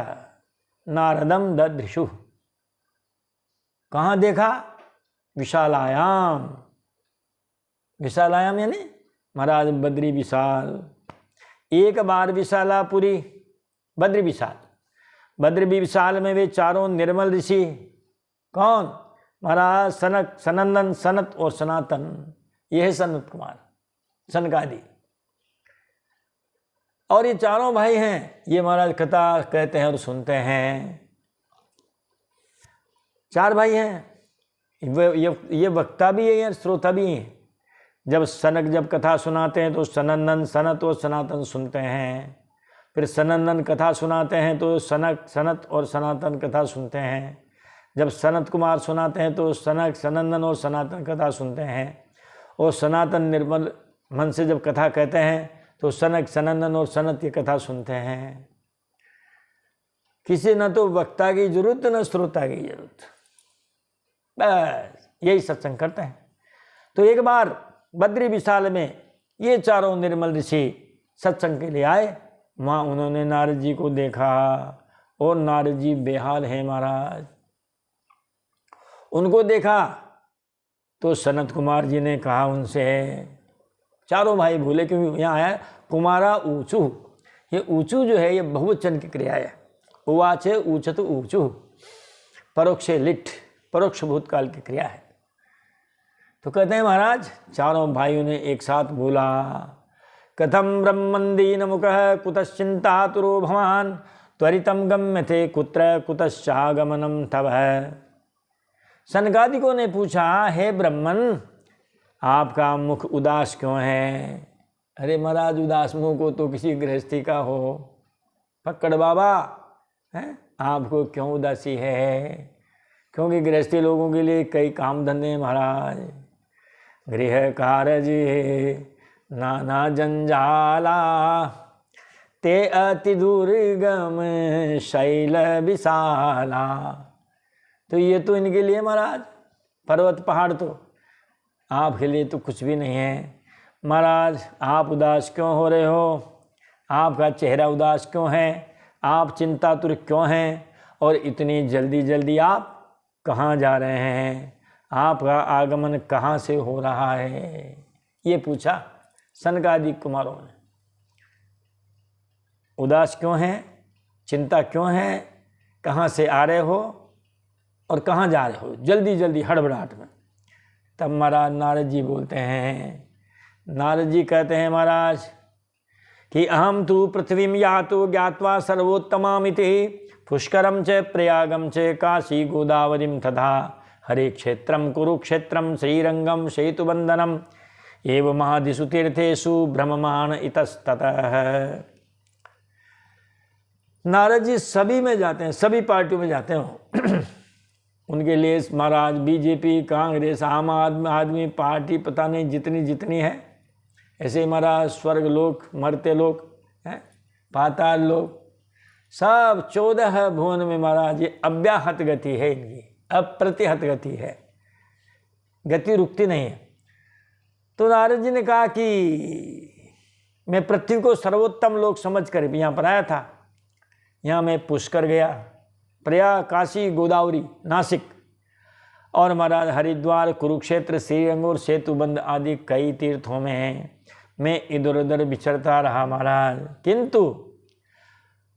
नारदं ददृशुः। कहाँ देखा? विशालायाम। विशालायाम यानी महाराज बद्री विशाल। एक बार विशालापुरी, बद्री विशाल, बद्री विशाल में वे चारों निर्मल ऋषि, कौन? महाराज सनक, सनंदन, सनत और सनातन। यह है सनत कुमार, सनकादि। और ये चारों भाई हैं, ये महाराज कथा कहते हैं और सुनते हैं। चार भाई हैं, ये वक्ता भी है, श्रोता भी है। जब सनक जब कथा सुनाते हैं तो सनंदन, सनत और सनातन सुनते हैं। फिर सनंदन कथा सुनाते हैं तो सनक, सनत और सनातन कथा सुनते हैं। जब सनत कुमार सुनाते हैं तो सनक, सनंदन और सनातन कथा सुनते हैं। और सनातन निर्मल मन से जब कथा कहते हैं तो सनक, सनंदन और सनत ये कथा सुनते हैं। किसी न तो वक्ता की जरूरत न श्रोता की जरूरत, बस यही सत्संग करते हैं। तो एक बार बद्री विशाल में ये चारों निर्मल ऋषि सत्संग के लिए आए। वहाँ उन्होंने नारद जी को देखा और नारद जी बेहाल हैं महाराज। उनको देखा तो सनत कुमार जी ने कहा उनसे, चारों भाई भूले क्योंकि यहाँ आया कुमारा ऊँचू। ये ऊँचू जो है ये बहुवचन की क्रिया है। उवाचे ऊँचत ऊँचू, परोक्षे लिट, परोक्ष भूतकाल की क्रिया है। तो कहते हैं महाराज चारों भाइयों ने एक साथ बोला, कथम ब्रह्मंदीन मुखः कुतश्चिंतातुरो भवान त्वरितम गम्यते कुत्र कुतश्चागमनम तव। सनकादिकों ने पूछा, हे ब्रह्मन आपका मुख उदास क्यों है? अरे महाराज उदास मुख को तो किसी गृहस्थी का हो, पकड़ बाबा हैं, आपको क्यों उदासी है? क्योंकि गृहस्थी लोगों के लिए कई काम धंधे हैं महाराज। गृह कारज नाना जंजाला ते अति दुर्गम शैल विशाला। तो ये तो इनके लिए महाराज पर्वत पहाड़ तो आपके लिए तो कुछ भी नहीं है। महाराज आप उदास क्यों हो रहे हो? आपका चेहरा उदास क्यों है? आप चिंतातुर क्यों हैं? और इतनी जल्दी जल्दी आप कहाँ जा रहे हैं? आपका आगमन कहाँ से हो रहा है? ये पूछा सनकादिक कुमारों ने। उदास क्यों हैं? चिंता क्यों है? कहाँ से आ रहे हो और कहाँ जा रहे हो? जल्दी जल्दी हड़बड़ाहट में। तब महाराज नारद जी बोलते हैं, नारद जी कहते हैं महाराज कि अहम तु पृथ्वीं यातु ज्ञात्वा सर्वोत्तमामिति पुष्करम च प्रयागम च काशी गोदावरीम तथा हरे क्षेत्रम कुरुक्षेत्रम श्रीरंगम सेतुबंधनम एव महादिषु तीर्थेषु भ्रममाण इतस्ततः। नारद जी सभी में जाते हैं, सभी पार्टियों में जाते हैं। उनके लिए महाराज बीजेपी, कांग्रेस, आम आदमी पार्टी पता नहीं जितनी जितनी है, ऐसे महाराज स्वर्ग लोक, मरते लोग हैं, पाताल लोग, सब 14 भुवन में महाराज ये अव्याहत गति है इनकी, अप्रतिहत गति है, गति रुकती नहीं है। तो नारद जी ने कहा कि मैं पृथ्वी को सर्वोत्तम लोक समझ कर यहाँ पर आया था। यहाँ मैं पुष्कर गया, प्रयाग, काशी, गोदावरी, नासिक और महाराज हरिद्वार, कुरुक्षेत्र, श्रीरंग और सेतुबंध आदि कई तीर्थों में मैं इधर उधर विचरता रहा महाराज, किंतु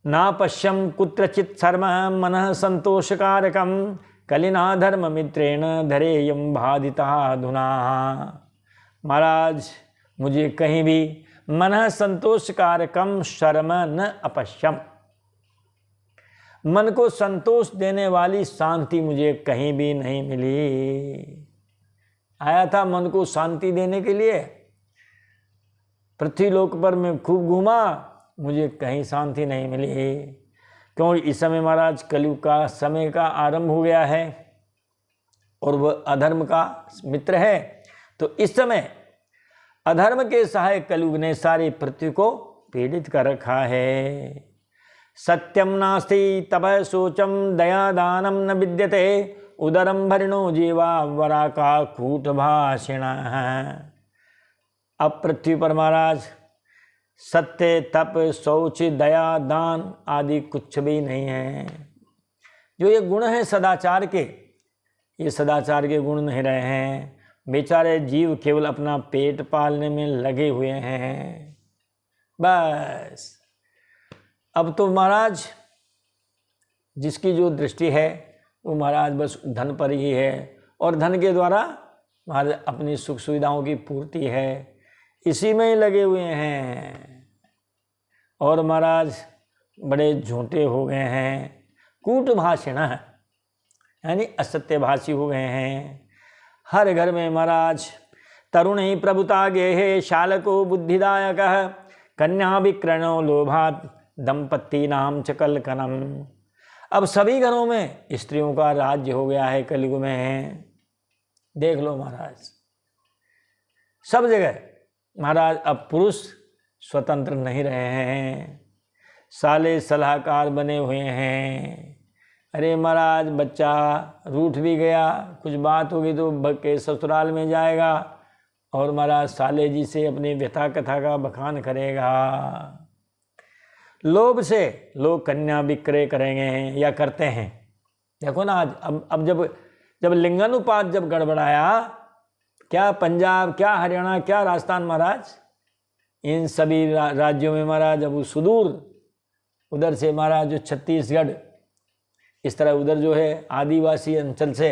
ना पश्यम कुत्रचित शर्म मनः संतोषकारकम कलिना धर्म मित्रेण धरेयम बाधिता धुना। महाराज मुझे कहीं भी मनः संतोषकारकम शर्म न अपश्यम, मन को संतोष देने वाली शांति मुझे कहीं भी नहीं मिली। आया था मन को शांति देने के लिए, पृथ्वी लोक पर मैं खूब घूमा, मुझे कहीं शांति नहीं मिली। क्योंकि इस समय महाराज कलयुग का समय का आरंभ हो गया है और वह अधर्म का मित्र है। तो इस समय अधर्म के सहायक कलयुग ने सारी पृथ्वी को पीड़ित कर रखा है। सत्यम नास्ति तपः शोचम दया दानम न विद्यते उदरम भरिणो जीवा वरा का कूट भाषिण। अब पृथ्वी पर महाराज सत्य, तप, शौच, दया, दान आदि कुछ भी नहीं है। जो ये गुण हैं सदाचार के, ये सदाचार के गुण नहीं रहे हैं। बेचारे जीव केवल अपना पेट पालने में लगे हुए हैं बस। अब तो महाराज जिसकी जो दृष्टि है वो महाराज बस धन पर ही है और धन के द्वारा महाराज अपनी सुख सुविधाओं की पूर्ति है, इसी में ही लगे हुए हैं। और महाराज बड़े झूठे हो गए हैं, कूटभाषिण यानी असत्यभाषी हो गए हैं। हर घर में महाराज तरुण ही प्रभुता गेहे शालको बुद्धिदायक कन्या विक्रणो लोभात दंपत्ति नाम चकलकनम। अब सभी घरों में स्त्रियों का राज्य हो गया है कलयुग में। देख लो महाराज सब जगह महाराज अब पुरुष स्वतंत्र नहीं रहे हैं, साले सलाहकार बने हुए हैं। अरे महाराज बच्चा रूठ भी गया, कुछ बात होगी तो के ससुराल में जाएगा, और महाराज साले जी से अपनी व्यथा कथा का बखान करेगा। लोभ से लोग कन्या विक्रय करेंगे या करते हैं। देखो ना, आज अब जब लिंगानुपात जब गड़बड़ाया, क्या पंजाब, क्या हरियाणा, क्या राजस्थान महाराज, इन सभी राज्यों में महाराज अब सुदूर उधर से महाराज जो छत्तीसगढ़, इस तरह उधर जो है आदिवासी अंचल से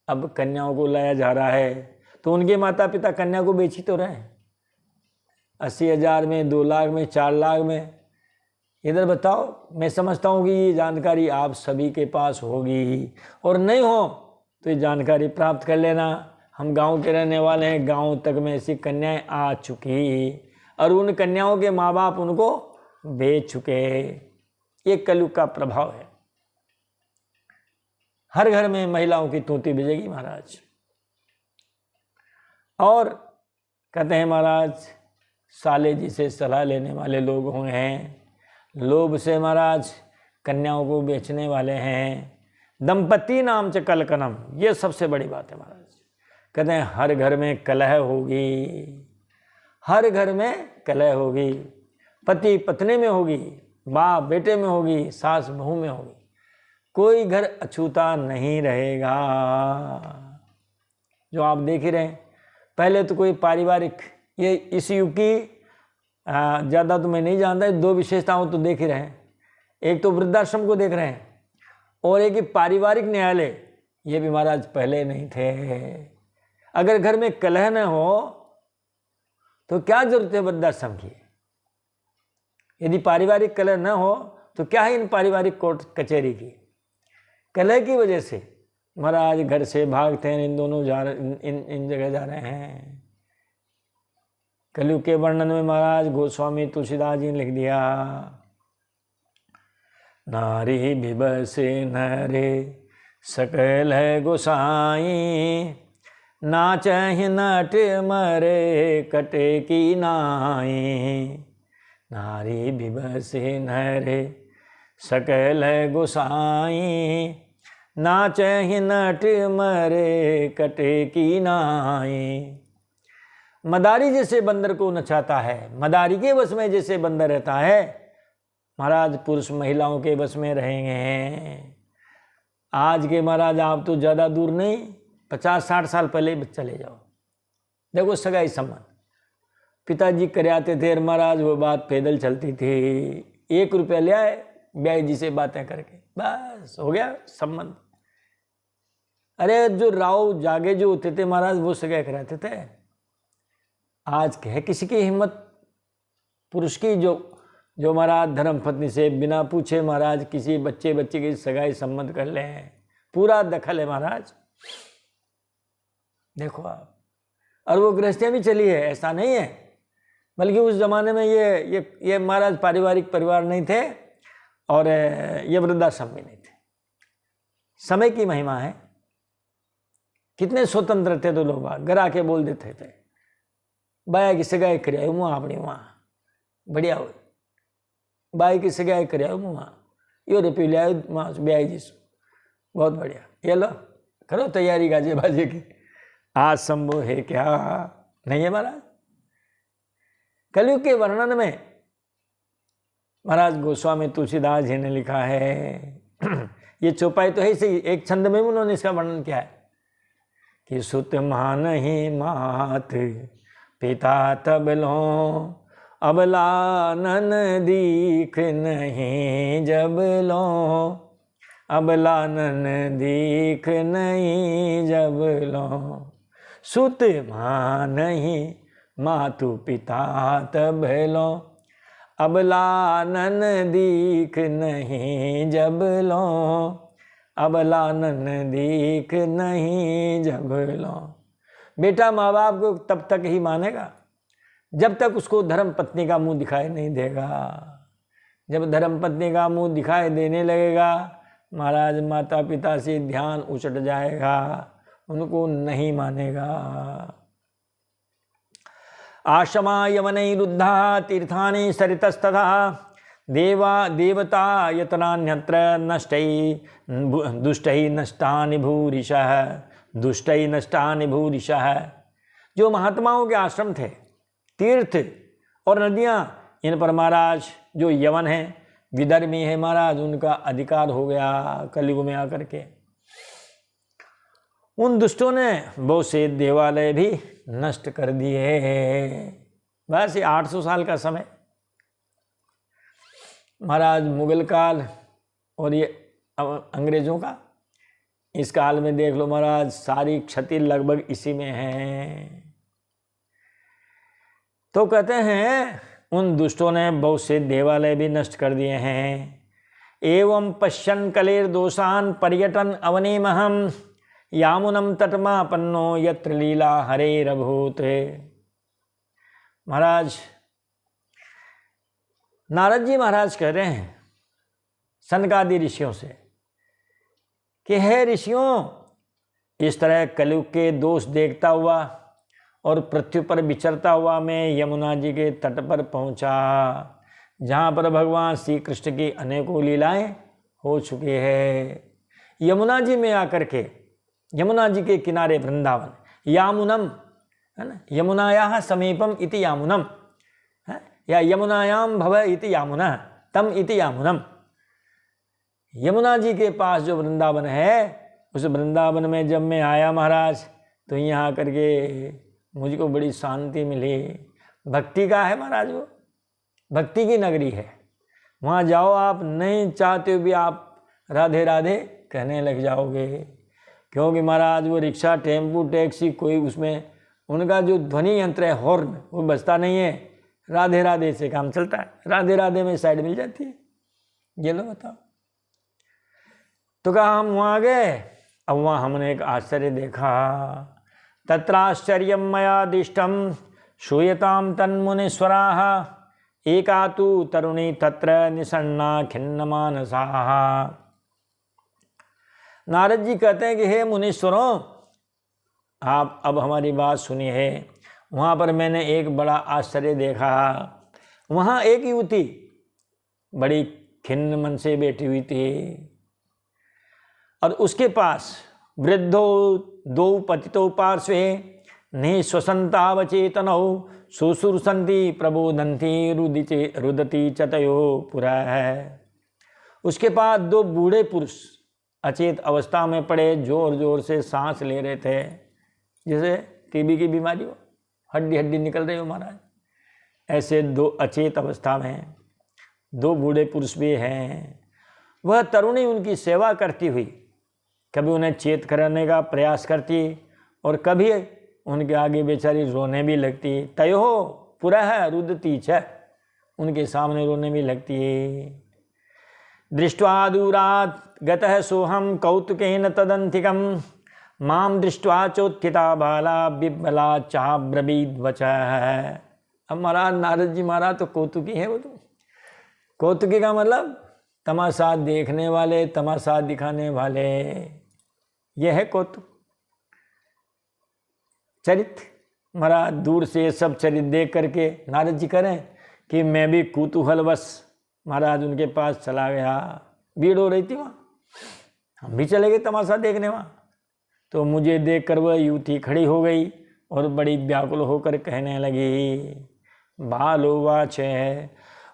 अब कन्याओं को लाया जा रहा है। तो उनके माता पिता कन्या को बेची तो रहे 80,000 में, 2 लाख में, 4 लाख में। इधर बताओ, मैं समझता हूँ कि ये जानकारी आप सभी के पास होगी, और नहीं हो तो ये जानकारी प्राप्त कर लेना। हम गांव के रहने वाले हैं, गांव तक में ऐसी कन्याएं आ चुकी और उन कन्याओं के माँ बाप उनको बेच चुके। ये कलयुग का प्रभाव है। हर घर में महिलाओं की तूती बजेगी महाराज। और कहते हैं महाराज, साले जी से सलाह लेने वाले लोग हैं, लोभ से महाराज कन्याओं को बेचने वाले हैं। दंपति नाम च कलकनम, ये सबसे बड़ी बात है महाराज। कहते हैं हर घर में कलह होगी, हर घर में कलह होगी, पति पत्नी में होगी, बाप बेटे में होगी, सास बहू में होगी, कोई घर अछूता नहीं रहेगा। जो आप देख ही रहे हैं, पहले तो कोई पारिवारिक, ये इस युग की ज़्यादा तो मैं नहीं जानता, 2 विशेषताओं तो देख ही रहे हैं। एक तो वृद्धाश्रम को देख रहे हैं, और एक ही पारिवारिक न्यायालय, ये भी महाराज पहले नहीं थे। अगर घर में कलह न हो तो क्या जरूरत है वृद्धाश्रम की? यदि पारिवारिक कलह न हो तो क्या है इन पारिवारिक कोर्ट कचहरी की? कलह की वजह से महाराज घर से भागते हैं, इन दोनों इन जगह जा रहे हैं। कलयुग के वर्णन में महाराज गोस्वामी तुलसीदास जी ने लिख दिया, नारी बिबसे नरे सकल है गोसाई, नाचहि नट मरे कटे की नाई। नारी बिबसे नरे सकल है गोसाई, नाचहि नट मरे कटे की नाई। मदारी जैसे बंदर को नचाता है, मदारी के बस में जैसे बंदर रहता है, महाराज पुरुष महिलाओं के बस में रहेंगे। आज के महाराज आप तो ज़्यादा दूर नहीं, 50-60 साल पहले चले जाओ, देखो सगाई संबंध पिताजी कराते थे, महाराज वो बात पैदल चलती थी। 1 रुपया ले आए, ब्याई जी से बातें करके बस हो गया संबंध। अरे जो राव जागे जो होते थे महाराज, वो सगाई कराते थे। आज है किसी की हिम्मत पुरुष की जो महाराज धर्म पत्नी से बिना पूछे महाराज किसी बच्चे की सगाई संबंध कर ले, पूरा दखल है महाराज। देखो आप, और वो गृहस्थियाँ भी चली है, ऐसा नहीं है, बल्कि उस जमाने में ये महाराज पारिवारिक परिवार नहीं थे, और ये वृद्धाश्रम भी नहीं थे। समय की महिमा है, कितने स्वतंत्र थे तो लोग घर आके बोल देते थे, बाया की सगाई कर अपनी वहाँ बढ़िया हो, बाई की सगाई कर वहाँ यो रुपये ले आयो वहाँ ब्याह जी से, बहुत बढ़िया, ये लो करो तैयारी गाजे बाजे की। आज संभव है क्या? नहीं है महाराज। कलयुग के वर्णन में महाराज गोस्वामी तुलसीदास जी ने लिखा है, ये चौपाई तो है सही, एक छंद में उन्होंने इसका वर्णन किया है कि सुत मान ही मात पिता तब लो, अबला नन दीख नहीं जब लो, अबला नन दीख नहीं जब लो, सुत मान ही मातु पिता तब लो, अबला नन दीख नहीं जब लो, अबला नन दीख नहीं जब लो। बेटा माँ बाप को तब तक ही मानेगा जब तक उसको धर्म पत्नी का मुंह दिखाई नहीं देगा। जब धर्म पत्नी का मुंह दिखाई देने लगेगा महाराज माता पिता से ध्यान उचट जाएगा, उनको नहीं मानेगा। आश्रमा यवनैरुद्धा तीर्थानि सरितस्तथा, देवता यतनान्यत्र नष्टै दुष्टै नष्टानि भूरिशः, दुष्टै नष्टानि भूरिशः। जो महात्माओं के आश्रम थे, तीर्थ और नदियां, इन पर महाराज जो यवन है, विधर्मी है महाराज, उनका अधिकार हो गया कलयुग में आकर के। उन दुष्टों ने बहुत से देवालय भी नष्ट कर दिए। बस ये 800 साल का समय महाराज, मुगल काल और ये अंग्रेजों का, इस काल में देख लो महाराज, सारी क्षति लगभग इसी में है। तो कहते हैं उन दुष्टों ने बहुत से देवालय भी नष्ट कर दिए हैं। एवं पश्यन् कलेर दोषान पर्यटन अवनीमहम यामुनम तटमापन्नो यत्र लीला हरेरभूत। महाराज नारद जी महाराज कह रहे हैं सनकादि ऋषियों से कि हे ऋषियों, इस तरह कलयुग के दोष देखता हुआ और पृथ्वी पर विचरता हुआ मैं यमुना जी के तट पर पहुंचा, जहाँ पर भगवान श्री कृष्ण की अनेकों लीलाएं हो चुकी है। यमुना जी में आकर के, यमुना जी के किनारे वृंदावन, यामुनम है ना, यमुनायाः समीपम इति यामुनम है, या यमुनायाम भव इति यामुना तम इति यामुनम। यमुना जी के पास जो वृंदावन है, उस वृंदावन में जब मैं आया महाराज, तो यहाँ करके मुझको बड़ी शांति मिली। भक्ति का है महाराज, वो भक्ति की नगरी है। वहाँ जाओ, आप नहीं चाहते हो भी आप राधे राधे कहने लग जाओगे, क्योंकि महाराज वो रिक्शा, टेम्पू, टैक्सी, कोई उसमें उनका जो ध्वनि यंत्र है, हॉर्न, वो बजता नहीं है। राधे राधे से काम चलता है, राधे राधे में साइड मिल जाती है। ये लो बताओ। तो कहा हम वहाँ गए, अब वहाँ हमने एक आश्चर्य देखा। तत्राश्चर्यम मया दिष्टम श्रूयताम तन्मुनीश्वराः एका तु तरुणी तत्र निसन्ना खिन्न मानसाः। नारद जी कहते हैं कि हे मुनीश्वरों, आप अब हमारी बात सुनिए। वहाँ पर मैंने एक बड़ा आश्चर्य देखा। वहाँ एक युवती बड़ी खिन्न मन से बैठी हुई थी और उसके पास वृद्धो दो पतितो पार्श्वे निःश्वसन्तावचेतनौ शुश्रूषन्ति प्रबोधन्ति रुदति चतयो पुरा है। उसके पास दो बूढ़े पुरुष अचेत अवस्था में पड़े जोर जोर से सांस ले रहे थे, जैसे टीबी की बीमारी हो, हड्डी हड्डी निकल रही हो महाराज। ऐसे दो अचेत अवस्था में दो बूढ़े पुरुष भी हैं। वह तरुणी उनकी सेवा करती हुई कभी उन्हें चेत कराने का प्रयास करती और कभी उनके आगे बेचारी रोने भी लगती। तयो पुरः रुदती च, उनके सामने रोने भी लगती। दृष्ट्वा दूरात् गतः सोहम कौतुकेन तदंतिकम माम दृष्ट्वा चोत्थिता बाला बिब्बला चाब्रवीद वचः। अब महाराज नारद जी महाराज तो कौतुकी है। वो तो कौतुकी का मतलब तमाशा देखने वाले, तमाशा दिखाने वाले, यह है कौतुक। चरित्र महाराज दूर से सब चरित्र देख करके नारद जी करें कि मैं भी कुतूहलवश महाराज उनके पास चला गया। भीड़ हो रही थी वहाँ, हम भी चले गए तमाशा देखने वहाँ। तो मुझे देखकर वह युवती खड़ी हो गई और बड़ी व्याकुल होकर कहने लगी, बालोवाच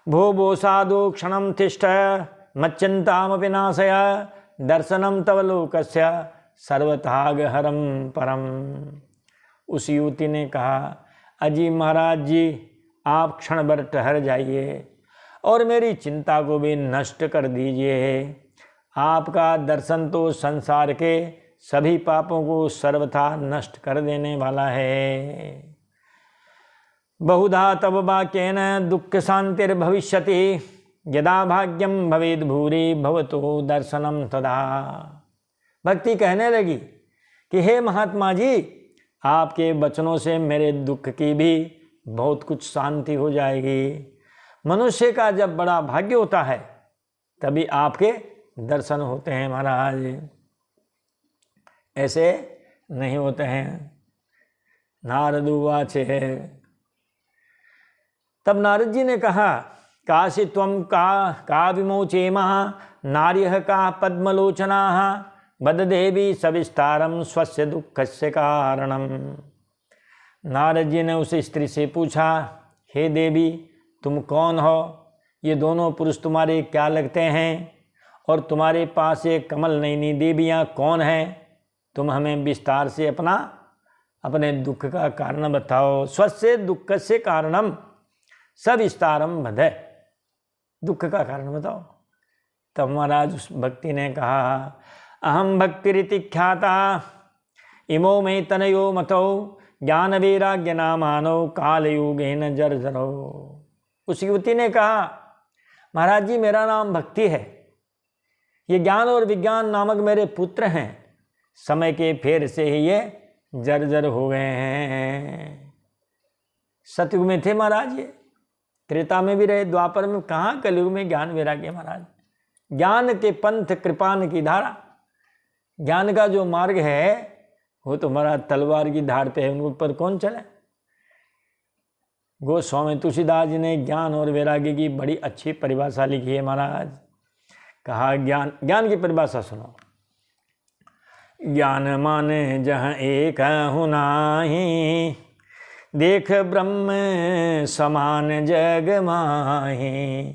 भो भो साधु क्षणम तिष्ठ मच्चिंतामपि नाशय दर्शनम तव लोकस्य सर्वताग हरम परम। उस युवती ने कहा, अजी महाराज जी, आप क्षण भर ठहर जाइए और मेरी चिंता को भी नष्ट कर दीजिए। आपका दर्शन तो संसार के सभी पापों को सर्वथा नष्ट कर देने वाला है। बहुधा तव वाक्येन दुःख शांतिर्भविष्यति यदा भाग्यम भवेद भूरि भवतो दर्शनम तदा। भक्ति कहने लगी कि हे महात्मा जी, आपके वचनों से मेरे दुख की भी बहुत कुछ शांति हो जाएगी। मनुष्य का जब बड़ा भाग्य होता है तभी आपके दर्शन होते हैं महाराज, ऐसे नहीं होते हैं। नारद उवाच। तब नारद जी ने कहा, काशी त्वं का विमोचेमः नार्यः का पद्मलोचनाः वद देवी सविस्तारम स्वस्य दुःखस्य कारणम। नारद जी ने उस स्त्री से पूछा, हे देवी, तुम कौन हो? ये दोनों पुरुष तुम्हारे क्या लगते हैं? और तुम्हारे पास ये कमल नयनी देवियाँ कौन हैं? तुम हमें विस्तार से अपने दुख का कारण बताओ। स्वस्य दुख से कारणम सविस्तारम वद। दुख का कारण बताओ। तब महाराज उस भक्ति ने कहा, अहम भक्तिरिति ख्याता इमो में तनयो मतो ज्ञान वैराग्य नामानो कालयुगेन जर्जरो। उस युवती ने कहा, महाराज जी, मेरा नाम भक्ति है, ये ज्ञान और विज्ञान नामक मेरे पुत्र हैं, समय के फेर से ही ये जर्जर हो गए हैं। सतयुग में थे महाराज, ये त्रेता में भी रहे, द्वापर में, कहाँ कलयुग में ज्ञान वैराग्य। महाराज ज्ञान के पंथ कृपान की धारा, ज्ञान का जो मार्ग है वो तो महाराज तलवार की धार पे है, उनके ऊपर कौन चले। गोस्वामी तुलसीदास जी ने ज्ञान और वैराग्य की बड़ी अच्छी परिभाषा लिखी है महाराज। कहा, ज्ञान की परिभाषा सुनो। ज्ञान माने जहाँ एक हूँ नाही, देख ब्रह्म समान जग माही।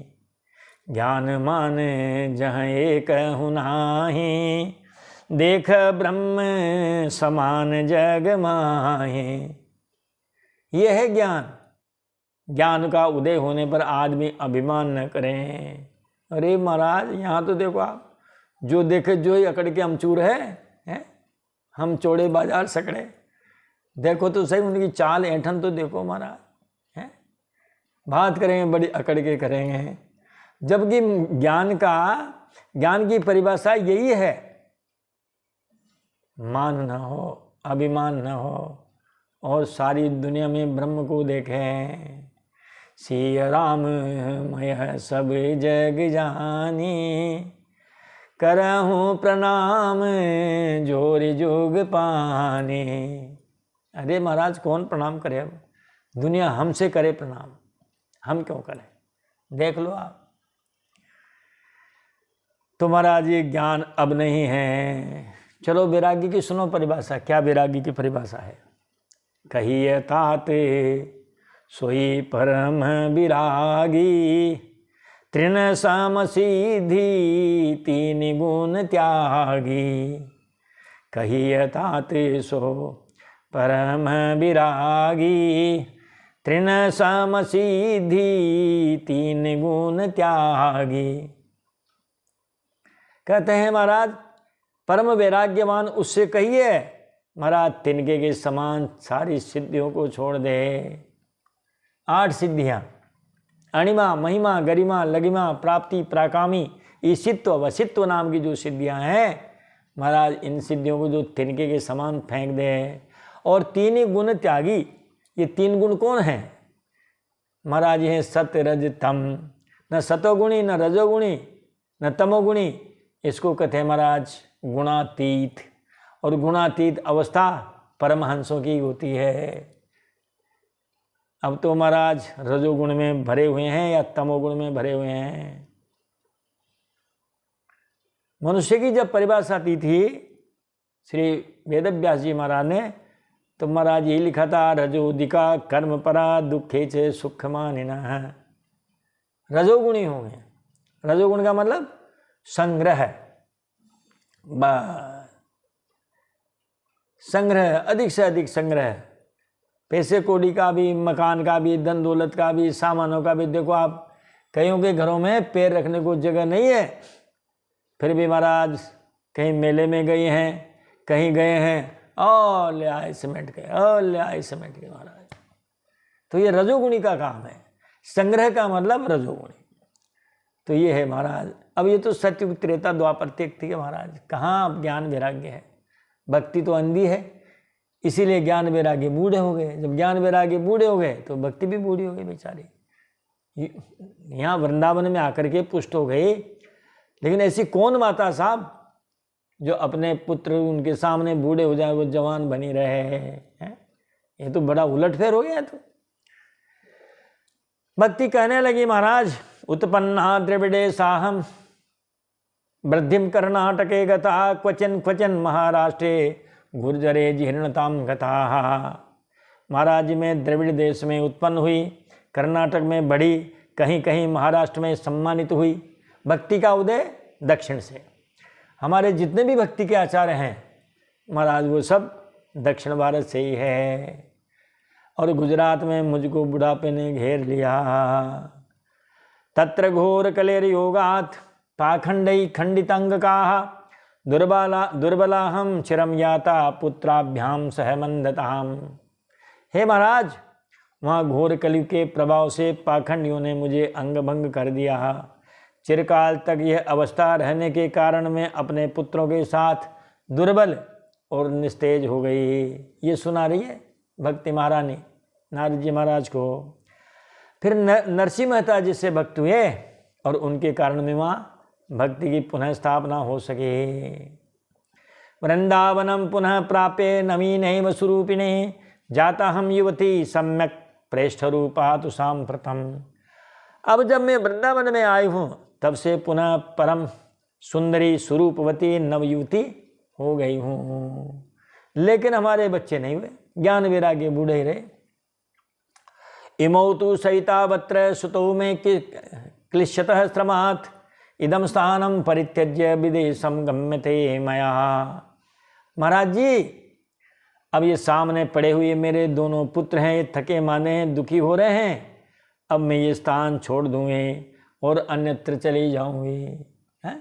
ज्ञान माने जहाँ एक हूँ नाही, देख ब्रह्म समान जग माही। यह है ज्ञान। ज्ञान का उदय होने पर आदमी अभिमान न करें। अरे महाराज, यहाँ तो देखो आप, जो देखे जो ही अकड़ के अमचूर है? हम चौड़े बाजार सकड़े। देखो तो सही उनकी चाल ऐठन तो देखो महाराज, है? बात करेंगे बड़ी अकड़ के करेंगे, जबकि ज्ञान की परिभाषा यही है, मान न हो, अभिमान न हो, और सारी दुनिया में ब्रह्म को देखें। सिया राम मय सब जग जानी, करहूँ प्रणाम जोर जोग पानी। अरे महाराज, कौन प्रणाम करे? अब दुनिया हमसे करे प्रणाम, हम क्यों करें? देख लो आप। तो महाराज ये ज्ञान अब नहीं है। चलो वैराग्य की सुनो परिभाषा। क्या वैराग्य की परिभाषा है? कहिए ताते सोई परम विरागी, तृण सम सिद्धि तीन गुण त्यागी। कहिए ताते सो परम विरागी, तृण सम सिद्धि तीन गुण त्यागी। कहते हैं महाराज, परम वैराग्यवान उससे कहिए, महाराज तिनके के समान सारी सिद्धियों को छोड़ दे। 8 सिद्धियां, अणिमा, महिमा, गरिमा, लगिमा, प्राप्ति, प्राकामी, ईशित्व, वशित्व नाम की जो सिद्धियां हैं महाराज, इन सिद्धियों को जो तिनके के समान फेंक दे। और 3 गुण त्यागी। ये 3 गुण कौन हैं महाराज? ये सत्य रज तम। न सतोगुणी, न रजोगुणी, न तमोगुणी। इसको कहते हैं महाराज गुणातीत। और गुणातीत अवस्था परमहंसों की होती है। अब तो महाराज रजोगुण में भरे हुए हैं या तमोगुण में भरे हुए हैं। मनुष्य की जब परिभाषा दी थी श्री वेदव्यास जी महाराज ने, तो महाराज यही लिखा था, रजोदिका कर्म परा दुखे चे सुख मानिना। रजोगुणी होंगे। रजोगुण का मतलब संग्रह, संग्रह, अधिक से अधिक संग्रह, पैसे कौड़ी का भी, मकान का भी, धन दौलत का भी, सामानों का भी। देखो आप, कईयों के घरों में पैर रखने को जगह नहीं है, फिर भी महाराज कहीं मेले में गए हैं, कहीं गए हैं, और ले आए सिमेंट के, और ले आए सिमेंट के महाराज। तो ये रजोगुणी का काम है। संग्रह का मतलब रजोगुणी। तो ये है महाराज। अब ये तो सत्युग त्रेता द्वापर त्यक्त है महाराज। कहाँ अब ज्ञान वैराग्य है? भक्ति तो अंधी है, इसीलिए ज्ञान वैराग्य बूढ़े हो गए। जब ज्ञान वैराग्य बूढ़े हो गए तो भक्ति भी बूढ़ी हो गई बेचारी। यहाँ वृंदावन में आकर के पुष्ट हो गई। लेकिन ऐसी कौन माता साहब जो अपने पुत्र उनके सामने बूढ़े हो जाए, वो जवान बनी रहे हैं? ये तो बड़ा उलटफेर हो गया। तो भक्ति कहने लगी महाराज, उत्पन्ना द्रविड़े साहम वृद्धिम कर्नाटके गता, क्वचन क्वचन महाराष्ट्रे गुर्जरे जीर्णताम गता। महाराज जी में द्रविड़ देश में उत्पन्न हुई, कर्नाटक में बढ़ी, कहीं कहीं महाराष्ट्र में सम्मानित हुई। भक्ति का उदय दक्षिण से। हमारे जितने भी भक्ति के आचार्य हैं महाराज वो सब दक्षिण भारत से ही है। और गुजरात में मुझको बुढ़ापे ने घेर लिया। तत्र घोर कलेर योगात पाखंडई खंडितांग का दुर्बला हम चिरम याता पुत्राभ्याम सह मंदताम। हे महाराज, वहाँ घोर कलयुग के प्रभाव से पाखंडियों ने मुझे अंग भंग कर दिया। चिरकाल तक यह अवस्था रहने के कारण मैं अपने पुत्रों के साथ दुर्बल और निस्तेज हो गई। ये सुना रही है भक्ति महारानी नारद जी महाराज को। फिर नरसिंह मेहता जी से भक्त हुए और उनके कारण में वहाँ भक्ति की पुनः स्थापना हो सके। वृंदावनम पुनः प्राप्य नवीन स्वरूपिणे जाता हम युवती सम्यक प्रेष्ठ रूपा तु सांप्रतम। अब जब मैं वृंदावन में आई हूँ तब से पुनः परम सुंदरी स्वरूपवती नवयुवती हो गई हूँ। लेकिन हमारे बच्चे नहीं हुए, ज्ञान वैराग्य बूढ़े ही रहे। इमौ तु सहितावत्र सुतौ में क्लिश्यतः श्रमात् इदम स्थानम परित्यज्य विदेशम गम्यते मया। महाराज जी, अब ये सामने पड़े हुए मेरे दोनों पुत्र हैं, ये थके माने हैं, दुखी हो रहे हैं। अब मैं ये स्थान छोड़ दूँगी और अन्यत्र चली जाऊँगी।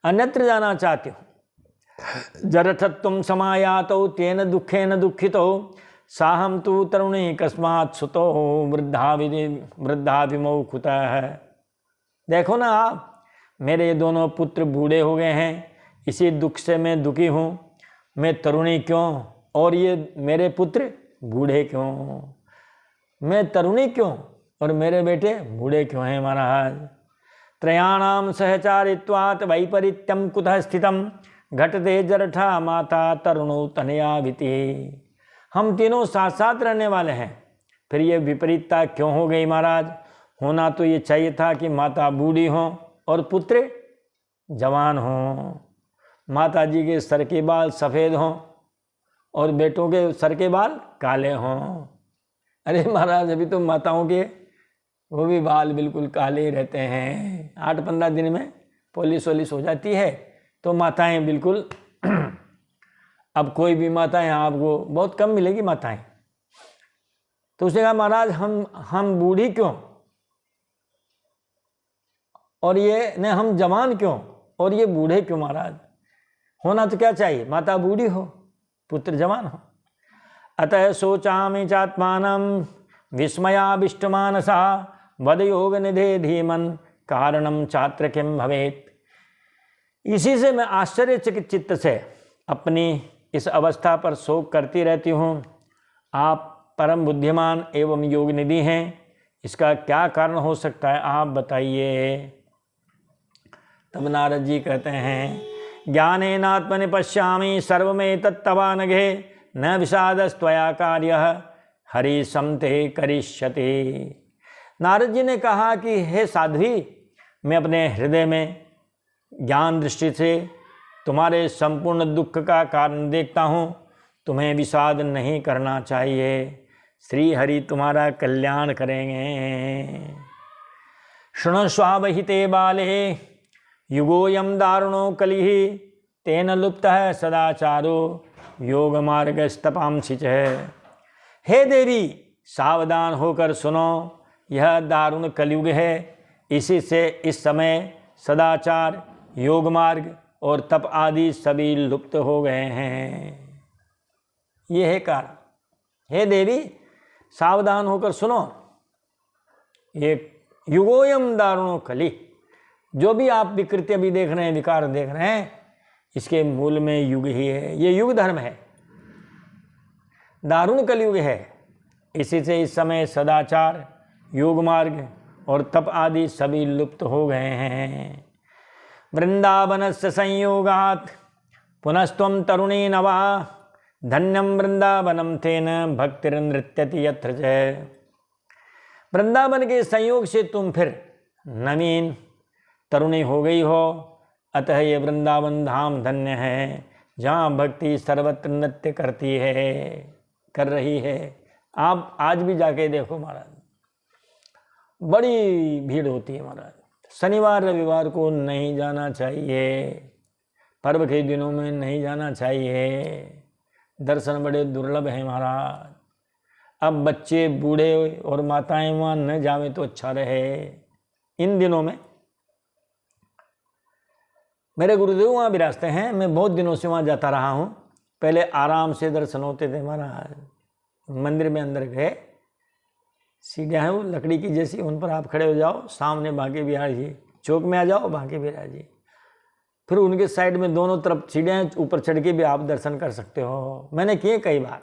अन्यत्र जाना चाहती हूँ। जरठत्वं समायातौ तेन दुखेन दुखितो साहम तु तरुणी कस्मात् सुतो वृद्धाभिमौ कुतः। देखो ना आप, मेरे दोनों पुत्र बूढ़े हो गए हैं, इसी दुख से मैं दुखी हूँ। मैं तरुणी क्यों और ये मेरे पुत्र बूढ़े क्यों? मैं तरुणी क्यों और मेरे बेटे बूढ़े क्यों हैं महाराज? त्रयाणाम सहचारित्वात् वैपरीत्यम कुतः स्थितम घटते जरठा माता तरुणो तनया भीति। हम तीनों साथ साथ रहने वाले हैं, फिर ये विपरीतता क्यों हो गई महाराज? होना तो ये चाहिए था कि माता बूढ़ी हों और पुत्र जवान हों। माता जी के सर के बाल सफ़ेद हों और बेटों के सर के बाल काले हों। अरे महाराज, अभी तो माताओं के वो भी बाल बिल्कुल काले रहते हैं। 8-15 दिन में पॉलिश वॉलिश हो जाती है तो माताएं बिल्कुल अब कोई भी माताएं आपको बहुत कम मिलेगी माताएं। तो उसने कहा महाराज हम बूढ़ी क्यों और ये न हम जवान क्यों और ये बूढ़े क्यों महाराज? होना तो क्या चाहिए, माता बूढ़ी हो पुत्र जवान हो। अतः सोचामि चात्मानं विस्मयाविष्टमानसा वद योग निधे धीमन कारणम छात्र किम भवेत। इसी से मैं आश्चर्यचकित चित्त से अपनी इस अवस्था पर शोक करती रहती हूँ। आप परम बुद्धिमान एवं योग निधि हैं, इसका क्या कारण हो सकता है आप बताइए। तब नारद जी कहते हैं, ज्ञानेनात्मनि पश्यामि सर्वमेतत्तवानघे न विषादस्त्वया कार्यः हरि समते करिष्यति। नारद जी ने कहा कि हे साध्वी, मैं अपने हृदय में ज्ञान दृष्टि से तुम्हारे संपूर्ण दुख का कारण देखता हूँ। तुम्हें विषाद नहीं करना चाहिए, श्री हरि तुम्हारा कल्याण करेंगे। शृणुष्वावहिते बाले युगोयम दारुणो कलिः तेन लुप्तः सदाचारो योग मार्गस्तपांसि च। हे देवी, सावधान होकर सुनो, यह दारुण कलयुग है। इसी से इस समय सदाचार, योग मार्ग और तप आदि सभी लुप्त हो गए हैं। ये है कारण। हे देवी, सावधान होकर सुनो, ये युगोयम दारुणो कलि, जो भी आप विकृति अभी देख रहे हैं, विकार देख रहे हैं, इसके मूल में युग ही है। ये युग धर्म है, दारुण कलयुग है। इसी से इस समय सदाचार, योग मार्ग और तप आदि सभी लुप्त हो गए हैं। वृंदावनस्य संयोगात् पुनस्त्वं तरुणी नवा धन्यम वृंदावनम तेन भक्तिर्नृत्यति यत्र च। वृंदावन के संयोग से तुम फिर नवीन तरुणी हो गई हो, अतः ये वृंदावन धाम धन्य है, जहाँ भक्ति सर्वत्र नृत्य करती है, कर रही है, आप आज भी जाके देखो महाराज, बड़ी भीड़ होती है महाराज। शनिवार रविवार को नहीं जाना चाहिए, पर्व के दिनों में नहीं जाना चाहिए, दर्शन बड़े दुर्लभ हैं महाराज। अब बच्चे बूढ़े और माताएं वहाँ न जावे तो अच्छा रहे। इन दिनों में मेरे गुरुदेव वहाँ विराजते हैं, मैं बहुत दिनों से वहाँ जाता रहा हूँ। पहले आराम से दर्शन होते थे महाराज। मंदिर में अंदर गए, सीढ़ियाँ हैं वो लकड़ी की जैसी, उन पर आप खड़े हो जाओ, सामने बांके बिहारी जी, चौक में आ जाओ बांके बिहारी जी, फिर उनके साइड में दोनों तरफ सीढ़ियाँ, ऊपर चढ़ के भी आप दर्शन कर सकते हो। मैंने किए कई बार।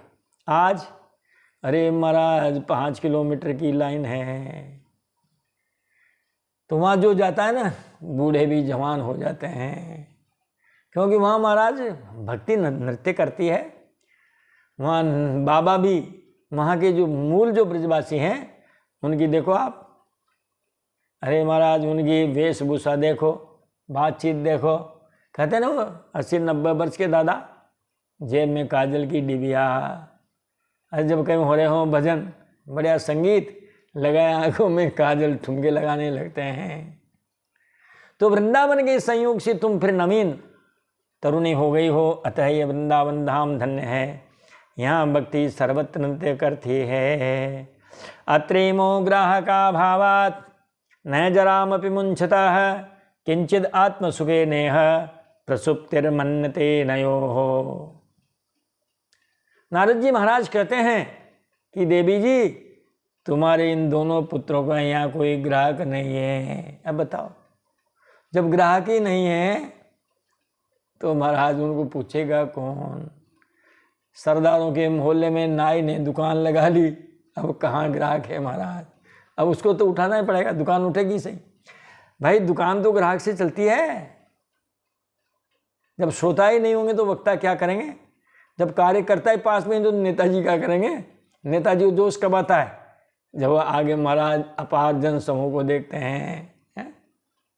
आज अरे महाराज 5 किलोमीटर की लाइन है, तो वहाँ जो जाता है ना, बूढ़े भी जवान हो जाते हैं, क्योंकि वहाँ महाराज भक्ति नृत्य करती है। वहाँ बाबा भी, वहाँ के जो मूल जो ब्रजवासी हैं उनकी देखो आप, अरे महाराज उनकी वेशभूषा देखो, बातचीत देखो। कहते हैं ना वो 80-90 वर्ष के दादा, जेब में काजल की डिबिया, अरे जब कहीं हो रहे हो भजन, बढ़िया संगीत लगाए, आंखों में काजल ठुमके लगाने लगते हैं। तो वृंदावन के संयोग से तुम फिर नवीन तरुणी हो गई हो, अतः ये वृंदावन धाम धन्य है। यहाँ भक्ति सर्वत्र नृत्य करती है। अत्रेमो ग्राहका भावात् न जरामपि मुंचतः किंचिद आत्मसुखे नेह प्रसुप्तिर्मन्यते नयोः। नारद जी महाराज कहते हैं कि देवी जी, तुम्हारे इन दोनों पुत्रों का यहाँ कोई ग्राहक नहीं है। अब बताओ, जब ग्राहक ही नहीं है तो महाराज उनको पूछेगा कौन? सरदारों के मोहल्ले में नाई ने दुकान लगा ली, अब कहाँ ग्राहक है महाराज? अब उसको तो उठाना ही पड़ेगा, दुकान उठेगी सही भाई, दुकान तो ग्राहक से चलती है। जब श्रोता ही नहीं होंगे तो वक्ता क्या करेंगे? जब कार्यकर्ता ही पास में तो नेताजी क्या करेंगे? नेताजी जोश कब आता है? जब वो आगे महाराज अपार जन समूह को देखते हैं,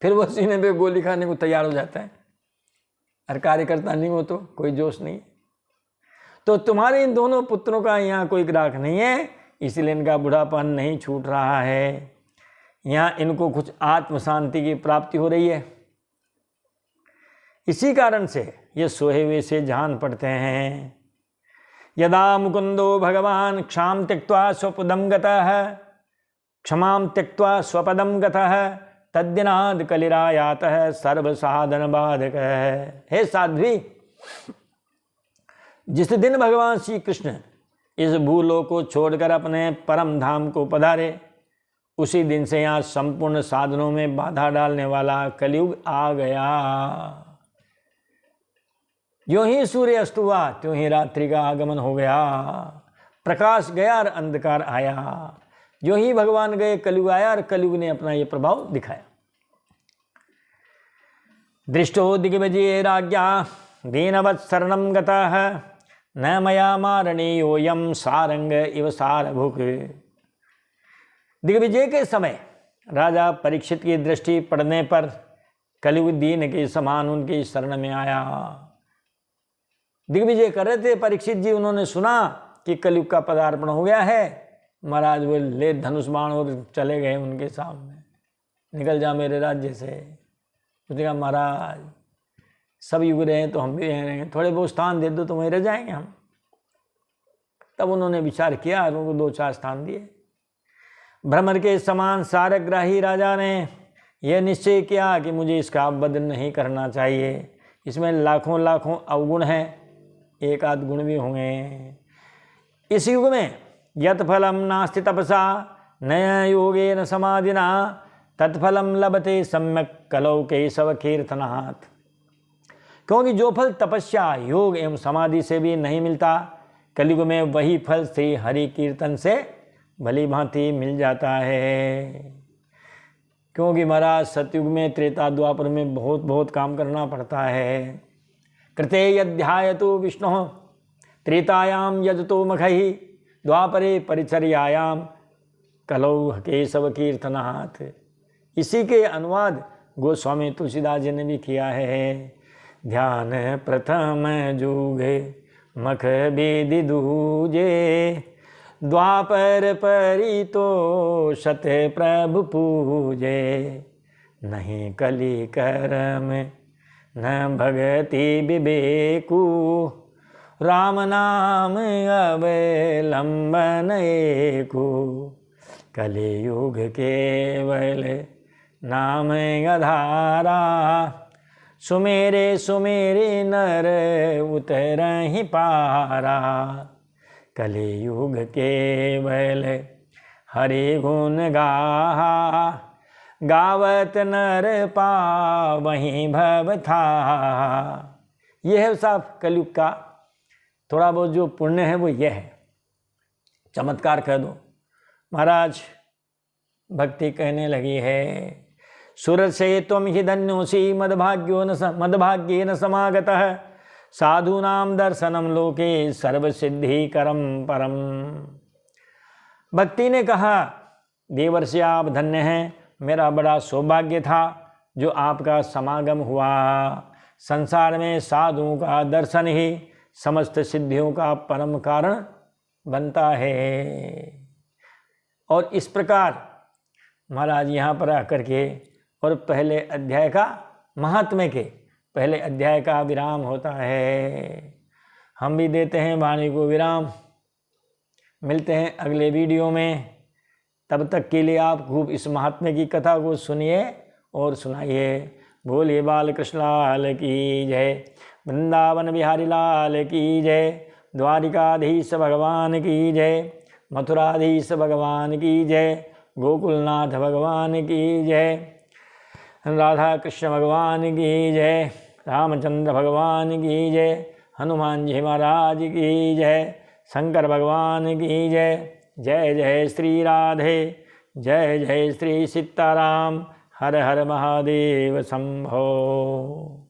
फिर वो सीने पे गोली खाने को तैयार हो जाता है। और कार्यकर्ता नहीं हो तो कोई जोश नहीं। तो तुम्हारे इन दोनों पुत्रों का यहाँ कोई ग्राहक नहीं है, इसलिए इनका बुढ़ापन नहीं छूट रहा है। यहाँ इनको कुछ आत्म शांति की प्राप्ति हो रही है। इसी कारण से ये सोए हुए से जान पड़ते हैं। यदा मुकुंदो भगवान क्षाम त्यक्त्वा स्वपदम गतः, क्षमाम त्यक्त्वा स्वपदम गतः तद्दिनाद कलिरायातः सर्व साधन बाधक। हे साध्वी, जिस दिन भगवान श्री कृष्ण इस भूलोक को छोड़कर अपने परम धाम को पधारे, उसी दिन से यहाँ संपूर्ण साधनों में बाधा डालने वाला कलयुग आ गया। यूं ही सूर्य अस्त हुआ त्यों ही रात्रि का आगमन हो गया, प्रकाश गया और अंधकार आया। यूं ही भगवान गए, कलयुग आया और कलयुग ने अपना ये प्रभाव दिखाया। दृष्टो दिग्विजये राज्ञा दीनवत्सरणं गतः न मया मारणीयोऽयं सारंग इव सारभुक्। दिग्विजय के समय राजा परीक्षित की दृष्टि पड़ने पर कलयुग दीन के समान उनकी शरण में आया। दिग्विजय कर रहे थे परीक्षित जी, उन्होंने सुना कि कलयुग का पदार्पण हो गया है। महाराज वो ले धनुष बाण और चले गए उनके सामने, निकल जा मेरे राज्य से। उसने कहा महाराज सब युग रहे तो हम भी रहेंगे, थोड़े बहुत स्थान दे दो तो वहीं रह जाएंगे हम। तब उन्होंने विचार किया और उनको 2-4 स्थान दिए। भ्रमर के समान सारग्राही राजा ने यह निश्चय किया कि मुझे इसका वध नहीं करना चाहिए। इसमें लाखों लाखों अवगुण हैं, एक आध गुण भी होंगे। इस युग में यत् फलम नास्ति तपसा न योगेन समाधिना तत्फलम लभते सम्यक कलौ केशव कीर्तनात्। क्योंकि जो फल तपस्या, योग एवं समाधि से भी नहीं मिलता, कलयुग में वही फल श्री हरि कीर्तन से भली भांति मिल जाता है। क्योंकि महाराज सतयुग में, त्रेता द्वापर में बहुत बहुत काम करना पड़ता है। कृते यध्यायतो विष्णु त्रेतायाम यजतो मखहि द्वापरे परिचर्यायाम कलौ केशव कीर्तनात्। इसी के अनुवाद गोस्वामी तुलसीदास जी ने भी किया है। ध्यान प्रथम जुगे मख बेदि दूजे द्वापर परी तो सत प्रभु पूजे, नहीं कली करम न भगति विवेकु, राम नाम अवलंबन एकु, कलियुग केवल नाम आधारा, सुमेरे सुमेरे नर उतरहि पारा, कलियुग केवल हरि गुण गाहा, गावत नर पावहि भव था। ये है साहब कलयुग का थोड़ा बहुत जो पुण्य है वो यह है। चमत्कार कह दो। महाराज भक्ति कहने लगी है, सुरत से त्वं हि धन्योसि मद्भाग्येन समागतः, साधूनां दर्शनम लोके सर्वसिद्धिकरं परम। भक्ति ने कहा, देवर्षि आप धन्य हैं, मेरा बड़ा सौभाग्य था जो आपका समागम हुआ। संसार में साधुओं का दर्शन ही समस्त सिद्धियों का परम कारण बनता है। और इस प्रकार महाराज यहाँ पर आकर के और पहले अध्याय का महात्म्य के पहले अध्याय का विराम होता है। हम भी देते हैं वाणी को विराम। मिलते हैं अगले वीडियो में। तब तक के लिए आप खूब इस महात्म्य की कथा को सुनिए और सुनाइए। बोलिए बाल कृष्ण लाल की जय, वृंदावन बिहारी लाल की जय, द्वारिकाधीश भगवान की जय, मथुराधीश भगवान की जय, गोकुलनाथ भगवान की जय, राधा कृष्ण भगवान की जय, रामचंद्र भगवान की जय, हनुमान जी महाराज की जय, शंकर भगवान की जय। जय जय श्री राधे, जय जय श्री सीताराम। हर हर महादेव शंभो।